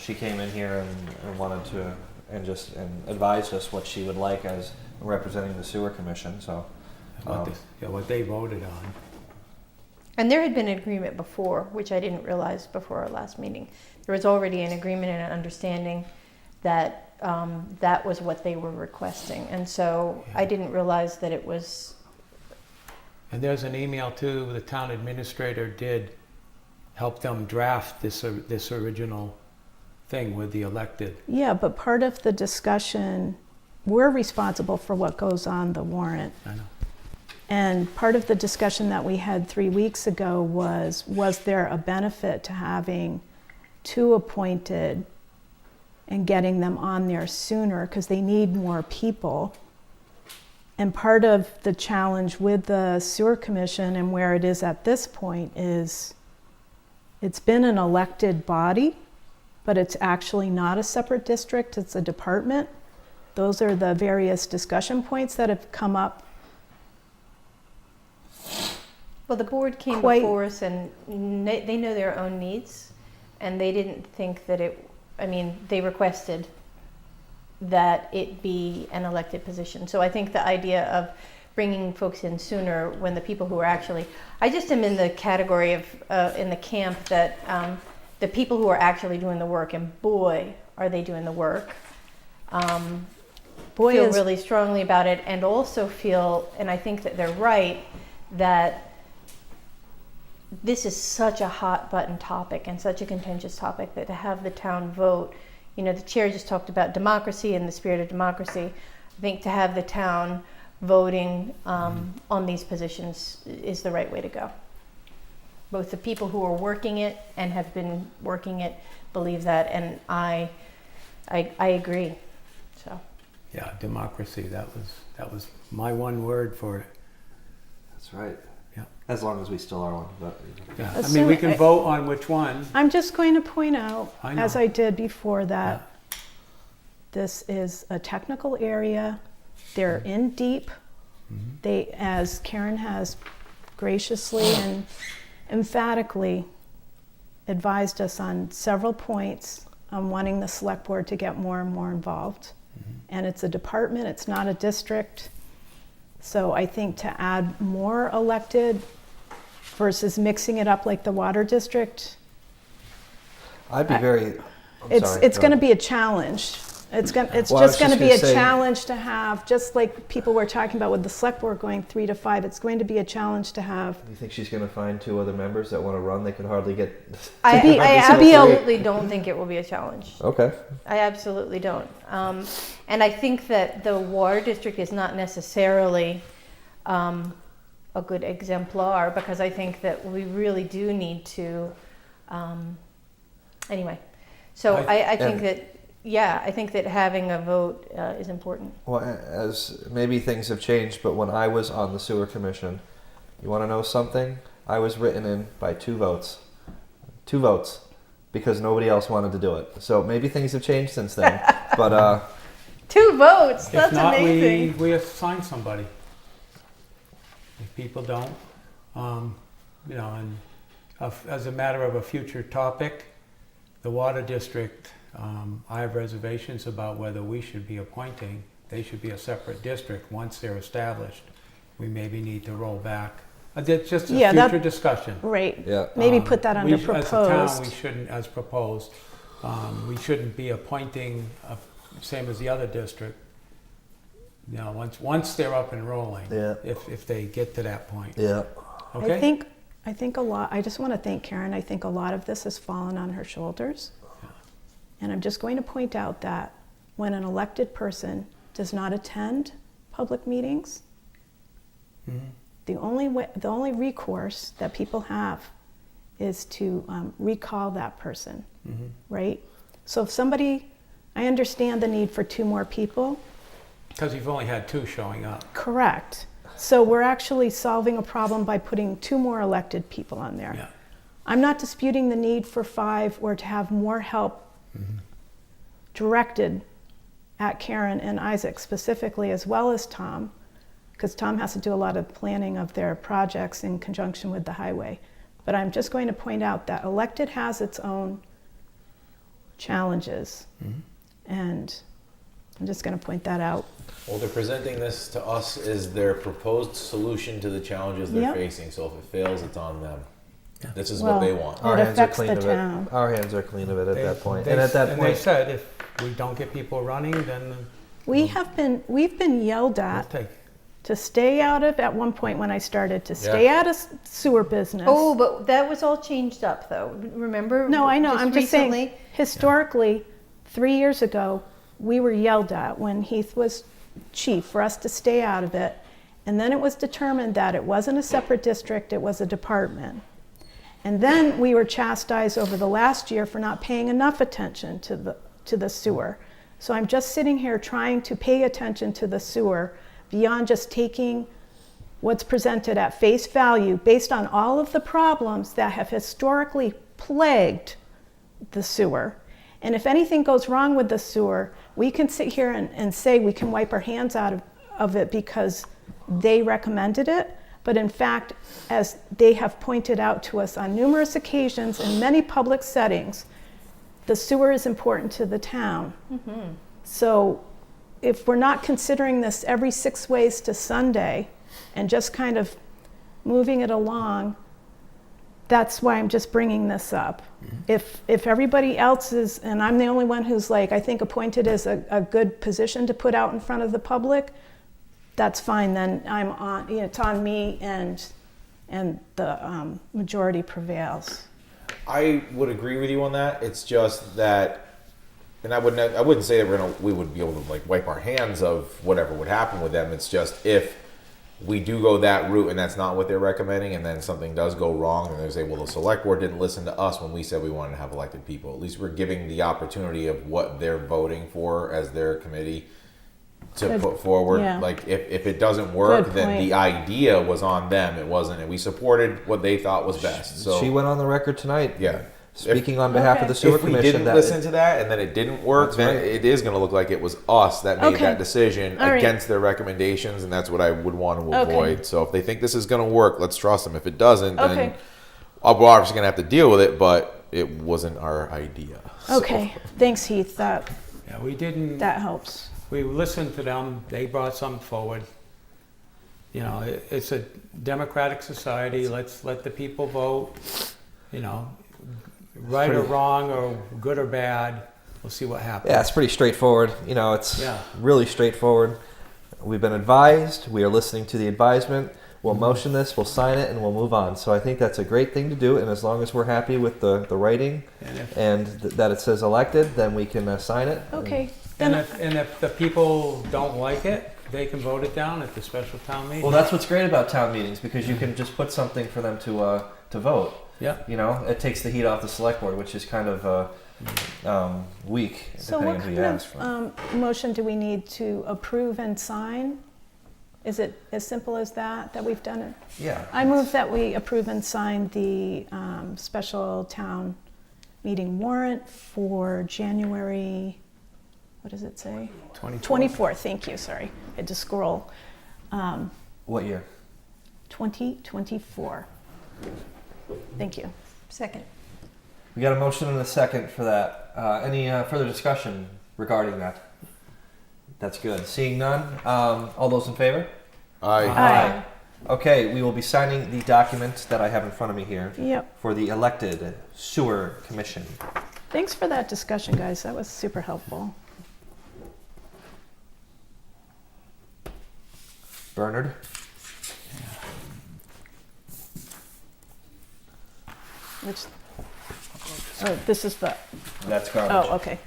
she came in here and wanted to and advised us what she would like as representing the sewer commission. So what they voted on. And there had been an agreement before, which I didn't realize before our last meeting. There was already an agreement and an understanding that that was what they were requesting. And so I didn't realize that it was. And there's an email too, the town administrator did help them draft this original thing with the elected. yeah, but part of the discussion, we're responsible for what goes on the warrant. I know. And part of the discussion that we had 3 weeks ago was there a benefit to having 2 appointed and getting them on there sooner because they need more people? And part of the challenge with the sewer commission and where it is at this point is it's been an elected body, but it's actually not a separate district, it's a department. Those are the various discussion points that have come up. Well, the board came Quite- before us and they know their own needs. And they didn't think that they requested that it be an elected position. So I think the idea of bringing folks in sooner when the people who are actually, I just am in the category of, in the camp that the people who are actually doing the work, and boy, are they doing the work, feel really strongly about it, and also feel, and I think that they're right, that this is such a hot button topic and such a contentious topic that to have the town vote, the chair just talked about democracy and the spirit of democracy. I think to have the town voting on these positions is the right way to go. Both the people who are working it and have been working it believe that, and I agree. So Yeah, democracy. That was my one word for it. that's right. Yeah. As long as we still are one. But Yeah. As I mean, we soon- can vote on which one. I'm just going to point out, I know. as I did before, that this is a technical area. They're in deep. They, as Karen has graciously and emphatically advised us on several points on wanting the select board to get more and more involved. And it's a department, it's not a district. So I think to add more elected versus mixing it up like the water district, I'd be very. it's going to be a challenge. It's Well, I was just going to just be gonna a say- challenge to have, just like people were talking about with the select board going 3 to 5. It's going to be a challenge to have. Do you think she's going to find 2 other members that want to run? They could hardly get. I be- absolutely don't think it will be a challenge. Okay. I absolutely don't. And I think that the water district is not necessarily a good exemplar, because I think that we really do need to, anyway. So I think and- that yeah, I think that having a vote is important. Well, as maybe things have changed, but when I was on the sewer commission, you want to know something? I was written in by 2 votes. 2 votes. Because nobody else wanted to do it. So maybe things have changed since then. But 2 votes, If that's not, amazing. we assign somebody. If people don't, you know, and as a matter of a future topic, the water district, I have reservations about whether we should be appointing. They should be a separate district once they're established. We maybe need to roll back. That's just a Yeah, that- future discussion. Right. yeah. Maybe put that under As a town, proposed. we shouldn't, as proposed, we shouldn't be appointing, same as the other district. You know, once they're up and rolling, Yeah. if they get to that point. Yeah. Okay? I think a lot, I just want to thank Karen. I think a lot of this has fallen on her shoulders. And I'm just going to point out that when an elected person does not attend public meetings, Mhm. the only recourse that people have is to recall that person, Mhm. right? So if somebody, I understand the need for 2 more people, Because you've only had 2 showing up. correct. So we're actually solving a problem by putting 2 more elected people on there. Yeah. I'm not disputing the need for 5 or to have more help directed at Karen and Isaac specifically, as well as Tom, because Tom has to do a lot of planning of their projects in conjunction with the highway. But I'm just going to point out that elected has its own challenges. And I'm just going to point that out. Well, they're presenting this to us as their proposed solution to the challenges they're Yep. facing. So if it fails, it's on them. Yeah. This is Well, what they want. Our It hands are affects clean the of town. it. Our hands are clean of it at They- that point. they- And at that they point, said if we don't get people running, then We've been yelled we'll at take. to stay out of, at one point when I started, to stay out of sewer business. Oh, but that was all changed up though. Remember? No, I know. I'm just saying, recently? historically, 3 years ago, we were yelled at when Heath was chief for us to stay out of it. And then it was determined that it wasn't a separate district, it was a department. And then we were chastised over the last year for not paying enough attention to the sewer. So I'm just sitting here trying to pay attention to the sewer beyond just taking what's presented at face value based on all of the problems that have historically plagued the sewer. And if anything goes wrong with the sewer, we can sit here and say we can wipe our hands out of it because they recommended it. But in fact, as they have pointed out to us on numerous occasions in many public settings, the sewer is important to the town. So if we're not considering this every 6 ways to Sunday and just kind of moving it along, that's why I'm just bringing this up. If everybody else is, and I'm the only one who's like, I think appointed is a good position to put out in front of the public, that's fine, then I'm on, it's on me and the majority prevails. I would agree with you on that. It's just that, and I wouldn't say that we would be able to like wipe our hands of whatever would happen with them. It's just if we do go that route and that's not what they're recommending, and then something does go wrong, and they say, well, the select board didn't listen to us when we said we wanted to have elected people. At least we're giving the opportunity of what they're voting for as their committee to Good. put forward. Yeah. Like if it doesn't work, Good then point. the idea was on them. It wasn't, and we supported what they thought was best. So she went on the record tonight. yeah. Speaking on behalf of the sewer If we commission, didn't listen to that and then it didn't work, That's then right. it is going to look like it was us that made Okay. that decision All right. against their recommendations, and that's what I would want to Okay. avoid. So if they think this is going to work, let's trust them. If it doesn't, Okay. then we're obviously going to have to deal with it, but it wasn't our idea. So- Okay, thanks Heath, that Yeah, we didn't. helps. We listened to them. They brought something forward. You know, it's a democratic society. Let's let the people vote. You know, right or wrong or good or bad. We'll see what happens. Yeah, it's pretty straightforward. You know, it's Yeah. really straightforward. We've been advised. We are listening to the advisement. We'll motion this, we'll sign it, and we'll move on. So I think that's a great thing to do. And as long as we're happy with the writing And if, and that it says elected, then we can sign it. Okay, and then, if the people don't like it, they can vote it down at the special town meeting. Well, that's what's great about town meetings, because you can just put something for them to vote. Yeah. You know, it takes the heat off the select board, which is kind of week, So depending what who you kind ask for. of motion do we need to approve and sign? Is it as simple as that we've done it? Yeah. I move that we approve and sign the special town meeting warrant for January, what does it say? 24th, thank you, sorry. I had to scroll. What year? 2024. Thank you. Second. We got a motion and a second for that. Any further discussion regarding that? That's good. Seeing none, all those in favor? Aye. Aye. Okay, we will be signing the document that I have in front of me here Yep. for the elected sewer commission. Thanks for that discussion, guys. That was super helpful. Bernard? Which, oh, this is the, That's garbage. oh, okay.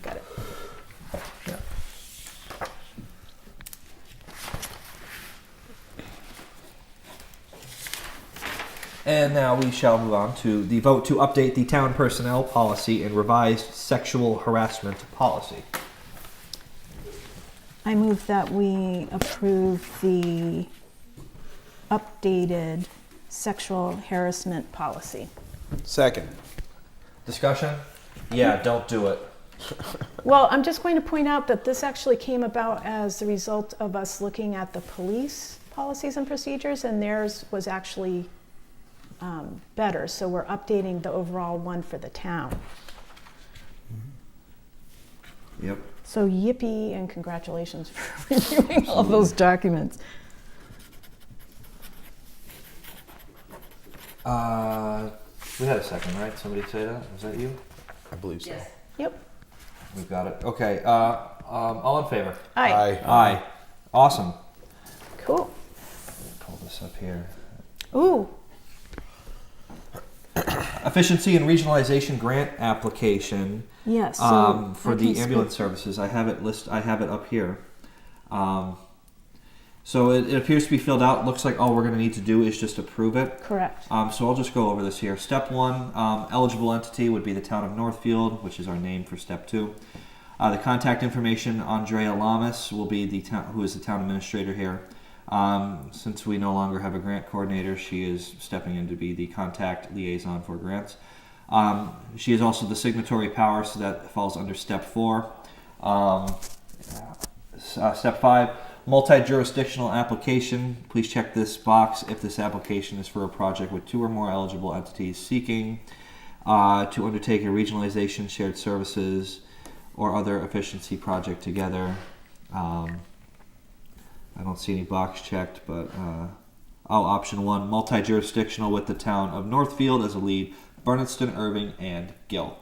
Got it. Yeah. And now we shall move on to the vote to update the town personnel policy and revised sexual harassment policy. I move that we approve the updated sexual harassment policy. Second. Discussion? Yeah, don't do it. Well, I'm just going to point out that this actually came about as the result of us looking at the police policies and procedures, and theirs was actually better. So we're updating the overall one for the town. Yep. So yippee and congratulations for reviewing all those documents. We had a second, right? Somebody say that? Was that you? I believe so. Yes. Yep. We've got it. Okay. All in favor? Aye. Aye. Awesome. Cool. Pull this up here. Ooh. Efficiency and regionalization grant application Yes. So for I the can ambulance speak- services. I have it up here. So it appears to be filled out. Looks like all we're going to need to do is just approve it. Correct. So I'll just go over this here. Step 1, eligible entity would be the town of Northfield, which is our name for step 2. The contact information, Andrea Lamas will be the town, who is the town administrator here. Since we no longer have a grant coordinator, she is stepping in to be the contact liaison for grants. She is also the signatory power, so that falls under step 4. Step 5, multi-jurisdictional application. Please check this box if this application is for a project with 2 or more eligible entities seeking to undertake a regionalization, shared services, or other efficiency project together. I don't see any box checked, but option 1, multi-jurisdictional with the town of Northfield as a lead, Bernardston, Irving, and Gill.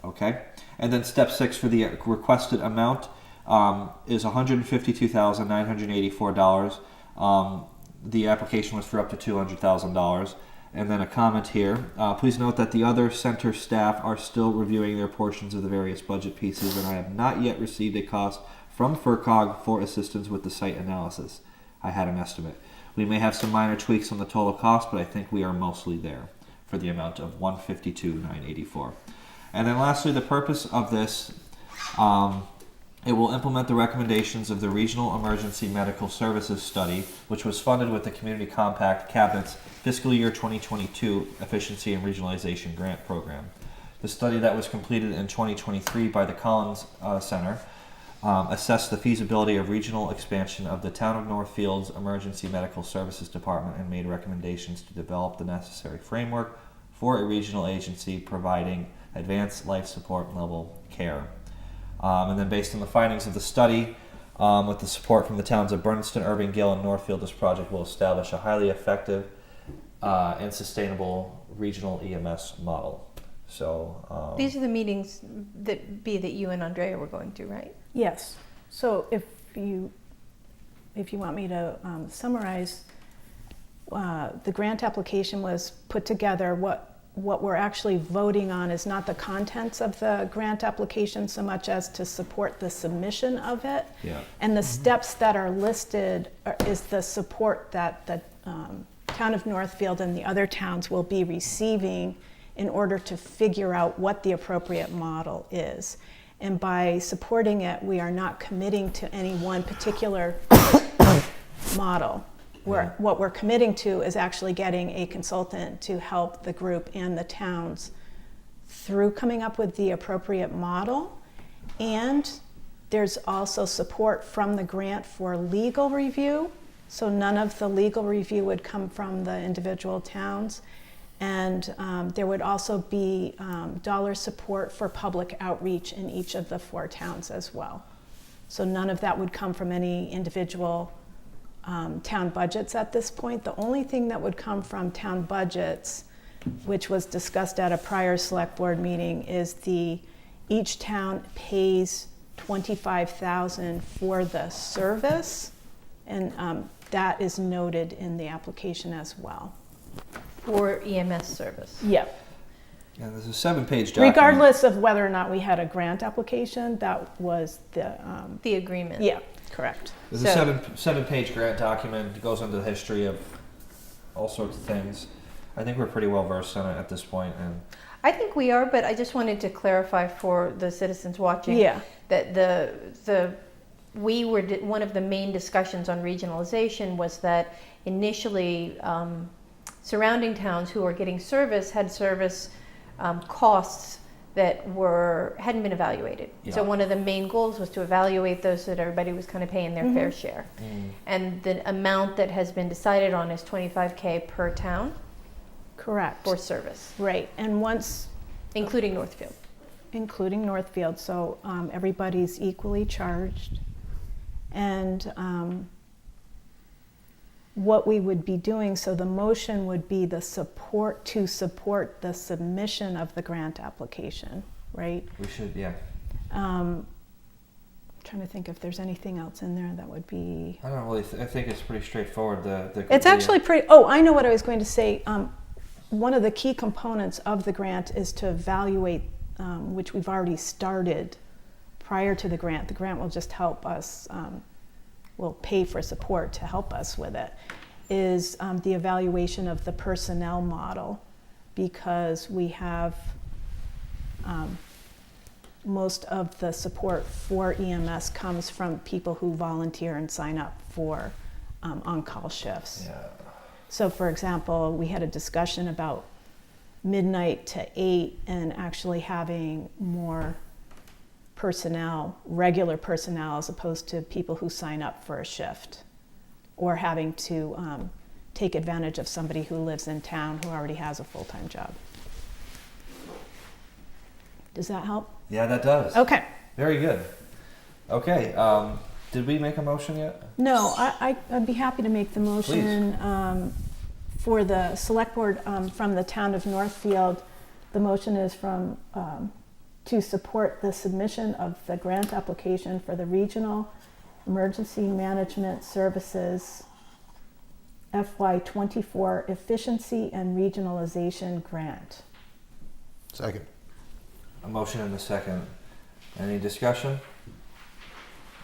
Okay, and then step 6 for the requested amount is $152,984. The application was for up to $200,000. And then a comment here. Please note that the other center staff are still reviewing their portions of the various budget pieces, and I have not yet received a cost from FERCOG for assistance with the site analysis. I had an estimate. We may have some minor tweaks on the total cost, but I think we are mostly there for the amount of $152,984. And then lastly, the purpose of this, it will implement the recommendations of the Regional Emergency Medical Services Study, which was funded with the Community Compact Cabinet's fiscal year 2022 Efficiency and Regionalization Grant Program. The study that was completed in 2023 by the Collins Center assessed the feasibility of regional expansion of the town of Northfield's Emergency Medical Services Department and made recommendations to develop the necessary framework for a regional agency providing advanced life support level care. And then based on the findings of the study, with the support from the towns of Bernardston, Irving, Gill, and Northfield, this project will establish a highly effective and sustainable regional EMS model. So These are the meetings that you and Andrea were going to, right? Yes. So if you want me to summarize, the grant application was put together. What we're actually voting on is not the contents of the grant application so much as to support the submission of it. yeah. And the steps that are listed is the support that the town of Northfield and the other towns will be receiving in order to figure out what the appropriate model is. And by supporting it, we are not committing to any one particular model. What we're committing to is actually getting a consultant to help the group and the towns through coming up with the appropriate model. And there's also support from the grant for legal review. So none of the legal review would come from the individual towns. And there would also be dollar support for public outreach in each of the 4 towns as well. So none of that would come from any individual town budgets at this point. The only thing that would come from town budgets, which was discussed at a prior select board meeting, is each town pays $25,000 for the service, and that is noted in the application as well. For EMS service. Yep. Yeah, there's a 7-page document. Regardless of whether or not we had a grant application, that was The agreement. yeah, correct. There's a 7-page grant document that goes into the history of all sorts of things. I think we're pretty well versed on it at this point, and I think we are, but I just wanted to clarify for the citizens watching Yeah. that one of the main discussions on regionalization was that initially surrounding towns who are getting service had service costs that hadn't been evaluated. Yeah. So one of the main goals was to evaluate those so that everybody was kind of paying their fair share. And the amount that has been decided on is $25,000 per town Correct. for service, Right, and once, including Northfield. including Northfield, so everybody's equally charged. And what we would be doing, so the motion would be to support the submission of the grant application, right? we should, yeah. Trying to think if there's anything else in there that would be. I don't really. I think it's pretty straightforward. It's actually pretty. Oh, I know what I was going to say. One of the key components of the grant is to evaluate, which we've already started prior to the grant. The grant will just help us. Will pay for support to help us with it. Is the evaluation of the personnel model, because we have. Most of the support for EMS comes from people who volunteer and sign up for on-call shifts. Yeah. So for example, we had a discussion about midnight to 8 and actually having more personnel, regular personnel, as opposed to people who sign up for a shift, or having to take advantage of somebody who lives in town who already has a full-time job. Does that help? Yeah, that does. Okay. Very good. Okay. Did we make a motion yet? No, I'd be happy to make the motion for the select board from the town of Northfield. The motion is to support the submission of the grant application for the Regional Emergency Management Services FY24 Efficiency and Regionalization Grant. Second. A motion and a second. Any discussion?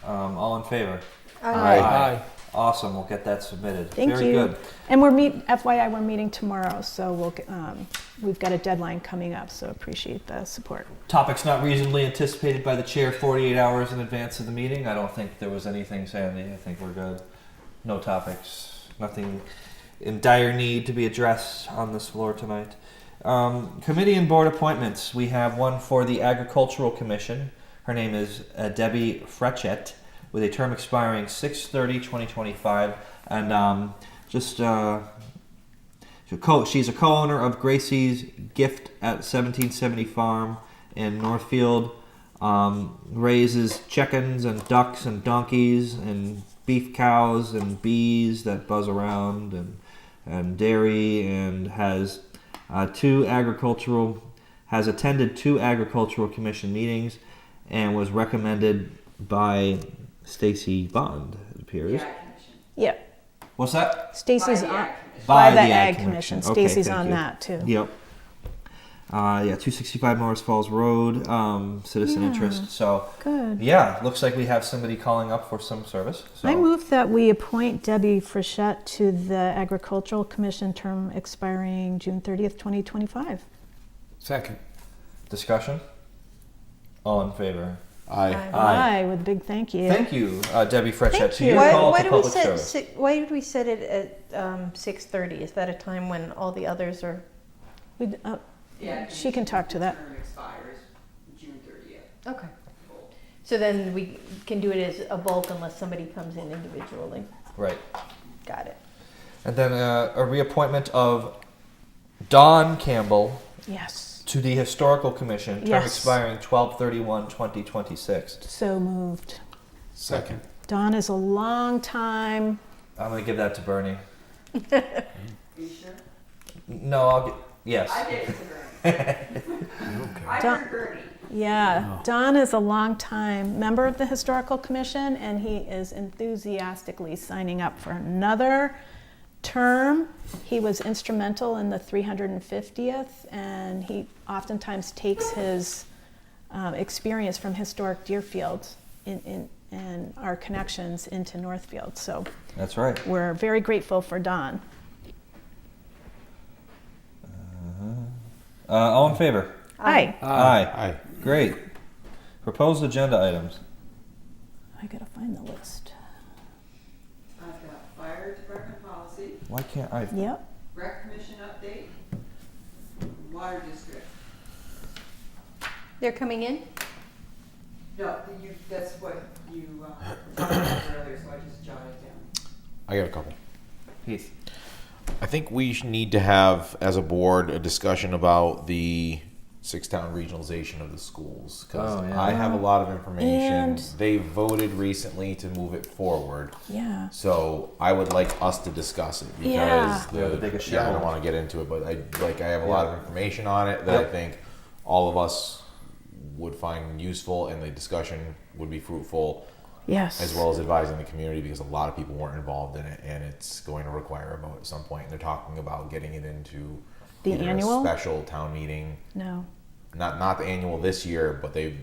All in favor? Aye. Awesome. We'll get that submitted. Thank Very you. good. And FYI, we're meeting tomorrow, so we've got a deadline coming up, so appreciate the support. Topics not reasonably anticipated by the chair 48 hours in advance of the meeting. I don't think there was anything, Sandy. I think we're good. No topics. Nothing in dire need to be addressed on this floor tonight. Committee and board appointments. We have one for the Agricultural Commission. Her name is Debbie Fretchett, with a term expiring 6/30/2025, and she's a co-owner of Gracie's Gift at 1770 Farm in Northfield. Raises chickens and ducks and donkeys and beef cows and bees that buzz around, and dairy, and has attended 2 agricultural commission meetings, and was recommended by Stacy Bond, it appears. The Ag Commission. Yep. What's that? Stacy's By the on Ag Commission. by the Ag Commission. Okay, Stacy's thank on you. that too. Yep. 265 Morris Falls Road, citizen Yeah. interest. So, Good. yeah, looks like we have somebody calling up for some service. So. I move that we appoint Debbie Fretchett to the Agricultural Commission, term expiring June 30th, 2025. Second. Discussion? All in favor? Aye. Aye, with a big thank you. Thank you, Debbie Fretchett. Thank To you. your call Why to do we public set, service. why did we set it at 6:30? Is that a time when all the others are, We- Yeah, She can talk to that. Term expires June 30th. okay. So then we can do it as a bulk unless somebody comes in individually. Right. Got it. And then a reappointment of Dawn Campbell Yes, to the Historical Commission, term Yes. expiring 12/31/2026. so moved. Second. Dawn is a long time. I'm gonna give that to Bernie. Are you sure? No, I'll get, yes. I gave it to Bernie. I Don't- heard Bernie. Yeah, Don is a longtime member of the Historical Commission, and he is enthusiastically signing up for another term. He was instrumental in the 350th, and he oftentimes takes his experience from historic Deerfield and our connections into Northfield. So That's right. we're very grateful for Don. All in favor? Aye. Aye. Aye. Great. Proposed agenda items. I gotta find the list. I've got fire department policy, Why can't I? Yep. rec commission update, water district. They're coming in? No, that's what you talked about earlier, so I just jotted it down. I got a couple. Heath. I think we need to have, as a board, a discussion about the six-town regionalization of the schools. Because Oh, yeah. I have a lot of information. And- They voted recently to move it forward. Yeah. So I would like us to discuss it because Yeah. Yeah, the biggest I don't shareholder. want to get into it, but I have a lot of information on it that I Yep. think all of us would find useful, and the discussion would be fruitful, Yes. as well as advising the community, because a lot of people weren't involved in it, and it's going to require a vote at some point. And they're talking about getting it into The either annual? a special town meeting, No. not the annual this year, but they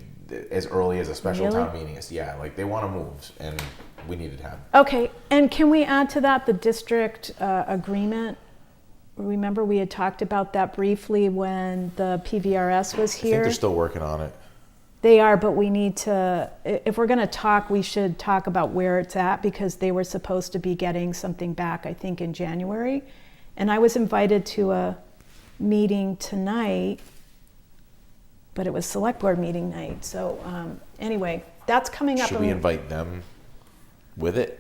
as early as a special Really? town meeting. Yeah, like they want to move, and we need to have. Okay, and can we add to that the district agreement? Remember we had talked about that briefly when the PVRS was I think here? they're still working on it. They are, but we need to, if we're gonna talk, we should talk about where it's at, because they were supposed to be getting something back, I think, in January. And I was invited to a meeting tonight, but it was select board meeting night. So anyway, that's coming up. Should we invite them with it,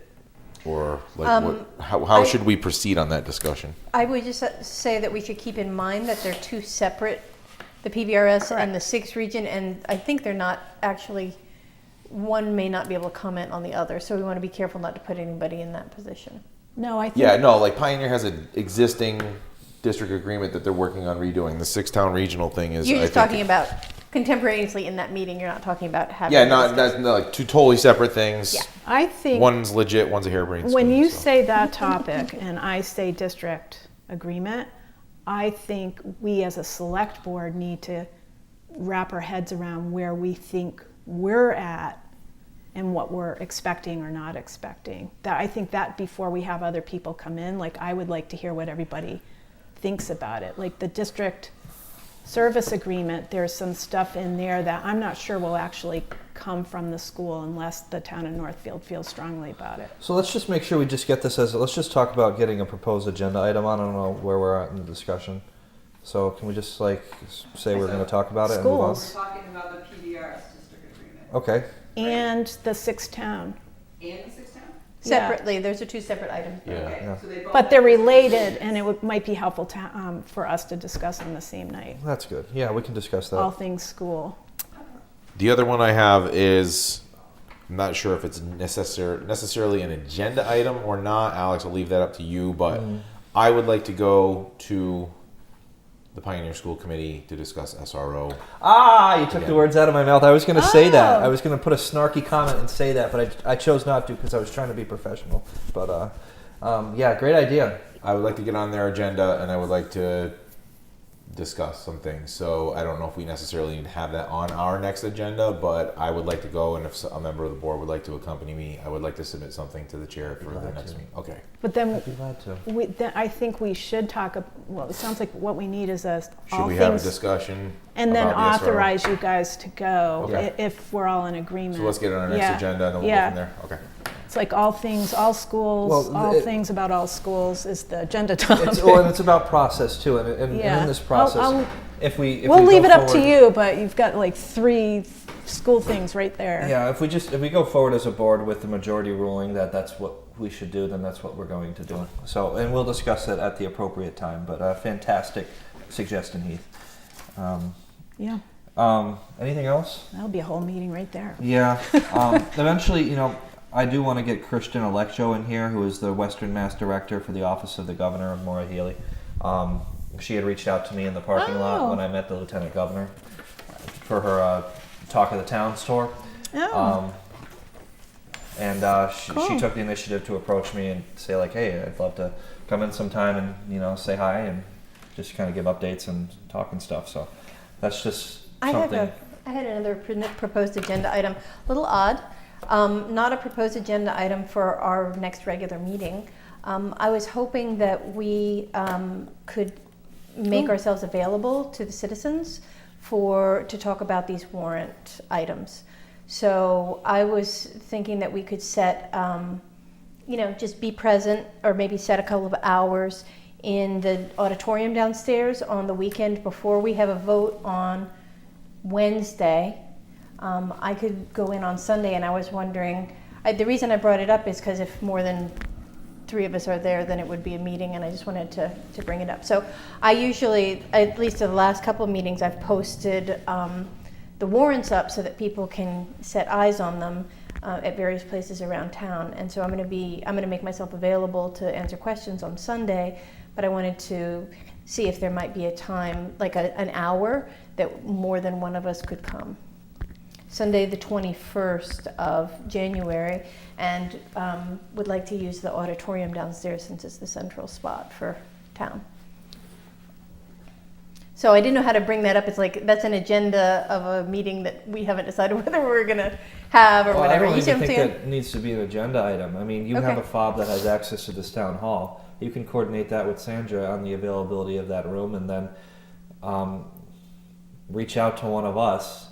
or like Um, how I- should we proceed on that discussion? I would just say that we should keep in mind that they're two separate, the PVRS and the 6th region, and I think they're not actually, one may not be able to comment on the other, so we want to be careful not to put anybody in that position. No, I think. Yeah, no, like Pioneer has an existing district agreement that they're working on redoing. The six-town regional thing is. You're I just think- talking about contemporaneously in that meeting, you're not talking about having. Yeah, a no, discussion. that's like two totally separate things. Yeah. I think. One's legit, one's a harebrained When scheme, you so. say that topic and I say district agreement, I think we as a select board need to wrap our heads around where we think we're at and what we're expecting or not expecting. That I think that before we have other people come in, like I would like to hear what everybody thinks about it. Like the district service agreement, there's some stuff in there that I'm not sure will actually come from the school unless the town of Northfield feels strongly about it. So let's just make sure we just get this as, let's just talk about getting a proposed agenda item. I don't know where we're at in the discussion. So can we just like say we're going to talk about it and move on? Schools. We're talking about the PDRS district agreement. Okay. And the sixth town. And the 6th town? Separately, those are two separate items. Yeah. Okay, Yeah. so they both. But they're have related, different and it might be helpful to, for us to discuss on the same night. That's good. Yeah, we can discuss All that. things school. The other one I have is, I'm not sure if it's necessarily an agenda item or not. Alex, I'll leave that up to you, but I would like to go to the Pioneer School Committee to discuss SRO. Ah, you took the Yeah. words out of my mouth. I was going to say that. Oh. I was going to put a snarky comment and say that, but I chose not to because I was trying to be professional. But yeah, great idea. I would like to get on their agenda, and I would like to discuss some things. So I don't know if we necessarily need to have that on our next agenda, but I would like to go, and if a member of the board would like to accompany me, I would like to submit something to the chair for the glad next to. meeting. Okay. But then, I'd be glad to. I think we should talk, well, it sounds like what we need is Should all we have a things, discussion? and then about the SRO? authorize you guys to go Okay. if we're all in agreement. So let's get it on our next Yeah. agenda and then we'll Yeah. go from there. Okay. It's like all things, all schools, Well, all it- things about all schools is the agenda topic. And it's about process too, and Yeah. in this process, I'll- if we We'll go leave it up to forward- you, but you've got like 3 school things right there. Yeah, if we go forward as a board with the majority ruling that that's what we should do, then that's what we're going to do. So, and we'll discuss it at the appropriate time. But fantastic suggestion, Heath. Yeah, Anything else? that'll be a whole meeting right there. Yeah. Eventually, I do want to get Christian Electro in here, who is the Western Mass Director for the Office of the Governor of Maura Healy. She had reached out to me in the parking lot Oh. when I met the Lieutenant Governor for her Talk of the Towns tour. Oh, And she Cool. took the initiative to approach me and say like, hey, I'd love to come in sometime and say hi and just kind of give updates and talk and stuff. So that's just I something. had another proposed agenda item, a little odd. Not a proposed agenda item for our next regular meeting. I was hoping that we could make ourselves available to the citizens to talk about these warrant items. So I was thinking that we could set, just be present, or maybe set a couple of hours in the auditorium downstairs on the weekend before we have a vote on Wednesday. I could go in on Sunday, and I was wondering, the reason I brought it up is because if more than 3 of us are there, then it would be a meeting, and I just wanted to bring it up. So I usually, at least in the last couple of meetings, I've posted the warrants up so that people can set eyes on them at various places around town. And so I'm going to make myself available to answer questions on Sunday, but I wanted to see if there might be a time, like an hour, that more than one of us could come. Sunday the 21st of January, and would like to use the auditorium downstairs since it's the central spot for town. So I didn't know how to bring that up. It's like, that's an agenda of a meeting that we haven't decided whether we're gonna have or Well, whatever. I don't You see even what I'm think saying? that needs to be an agenda item. I mean, you have Okay. a fob that has access to this town hall. You can coordinate that with Sandra on the availability of that room, and then reach out to one of us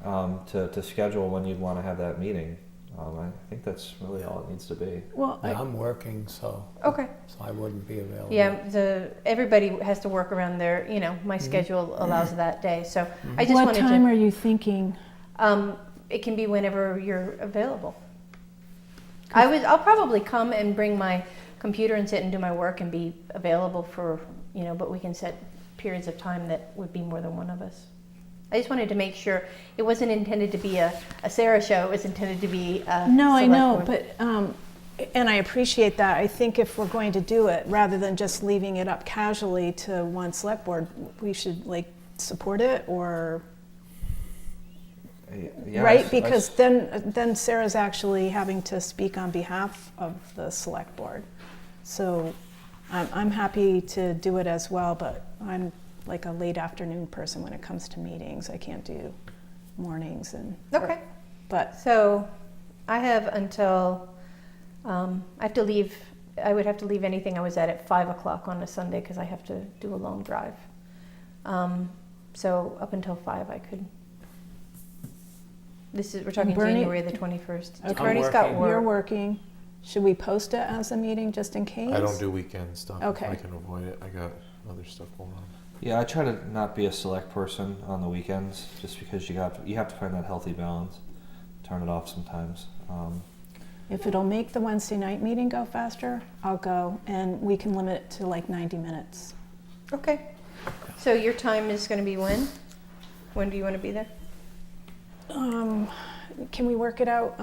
to schedule when you'd want to have that meeting. I think that's really all it needs to be. well, I'm working, so Okay. I wouldn't be available. Yeah, everybody has to work around their, my schedule allows that day. So I just what wanted time to, are you thinking? it can be whenever you're available. I'll probably come and bring my computer and sit and do my work and be available for, but we can set periods of time that would be more than one of us. I just wanted to make sure it wasn't intended to be a Sarah show. It was intended to be a No, I select know, board. but, and I appreciate that. I think if we're going to do it, rather than just leaving it up casually to one select board, we should support it, or, Yeah, right? Because then Sarah's actually having to speak on behalf of the select board. So I'm happy to do it as well, but I'm like a late afternoon person when it comes to meetings. I can't do mornings Okay. but So I have until, I have to leave, I would have to leave anything I was at 5 o'clock on a Sunday because I have to do a long drive. So up until 5 I could. We're talking Bernie- January the 21st. Okay. Bernie's got working. you're work. working. Should we post it as a meeting just in case? I don't do weekend stuff. if Okay. I can avoid it. I got other stuff going on. Yeah, I try to not be a select person on the weekends, just because you have to find that healthy balance. Turn it off sometimes. If it'll make the Wednesday night meeting go faster, I'll go, and we can limit it to 90 minutes. Okay. So your time is going to be when? When do you want to be there? Can we work it out?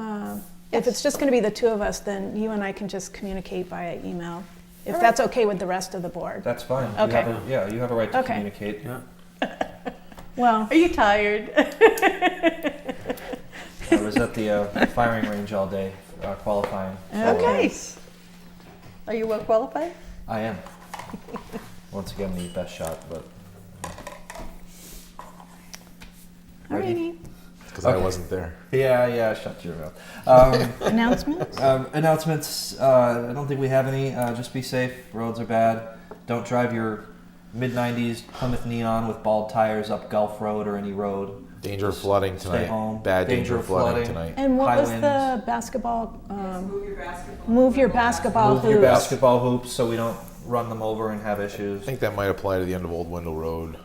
If Yes. it's just going to be the 2 of us, then you and I can just communicate via email, if All right. that's okay with the rest of the board. That's fine. Okay. You have a right to Okay. communicate. Yeah. Well, Are you tired? I was at the firing range all day qualifying. okay. Are you well qualified? I am. Once again, the best shot, but Alrighty. Because I Okay. wasn't there. Yeah, shut your mouth. Announcements? Announcements, I don't think we have any. Just be safe. Roads are bad. Don't drive your mid-90s Plymouth Neon with bald tires up Gulf Road or any road. Danger of flooding Stay tonight. home. Bad danger of flooding flooding. tonight. And what High was winds. the basketball? Move your basketball. Move your basketball Move your hoops. basketball hoops so we don't run them over and have issues. I think that might apply to the end of Old Wendell Road.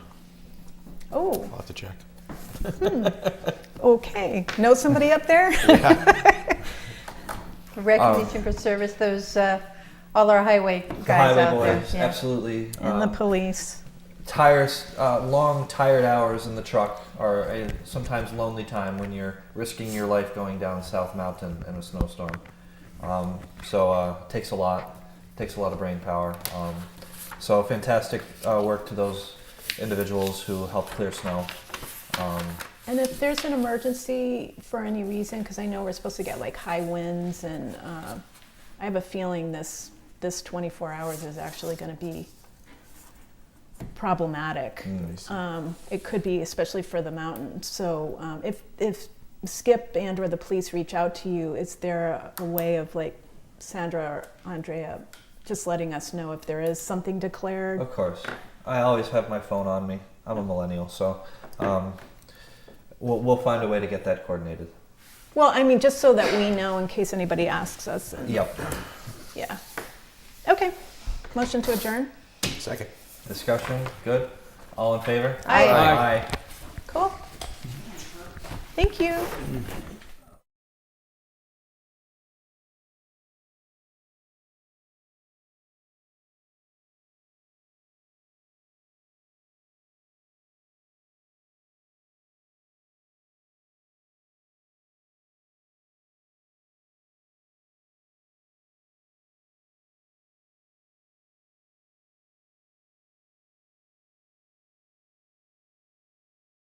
Oh, I'll have to check. okay. Know somebody up there? Recognition for service, those, all our highway The guys highway out there. boys, Yeah. absolutely. And the police. Long, tired hours in the truck are a sometimes lonely time when you're risking your life going down South Mountain in a snowstorm. Takes a lot of brain power. So fantastic work to those individuals who helped clear snow. And if there's an emergency for any reason, because I know we're supposed to get like high winds, and I have a feeling this 24 hours is actually going to be problematic. It could be, especially for the mountains. So if Skip and or the police reach out to you, is there a way of like Sandra or Andrea just letting us know if there is something declared? Of course. I always have my phone on me. I'm a millennial, so we'll find a way to get that coordinated. Well, I mean, just so that we know in case anybody asks us. And, Yep. Yeah. Okay. Motion to adjourn? Second. Discussion, good? All in favor? Aye. Aye. Cool. Thank you.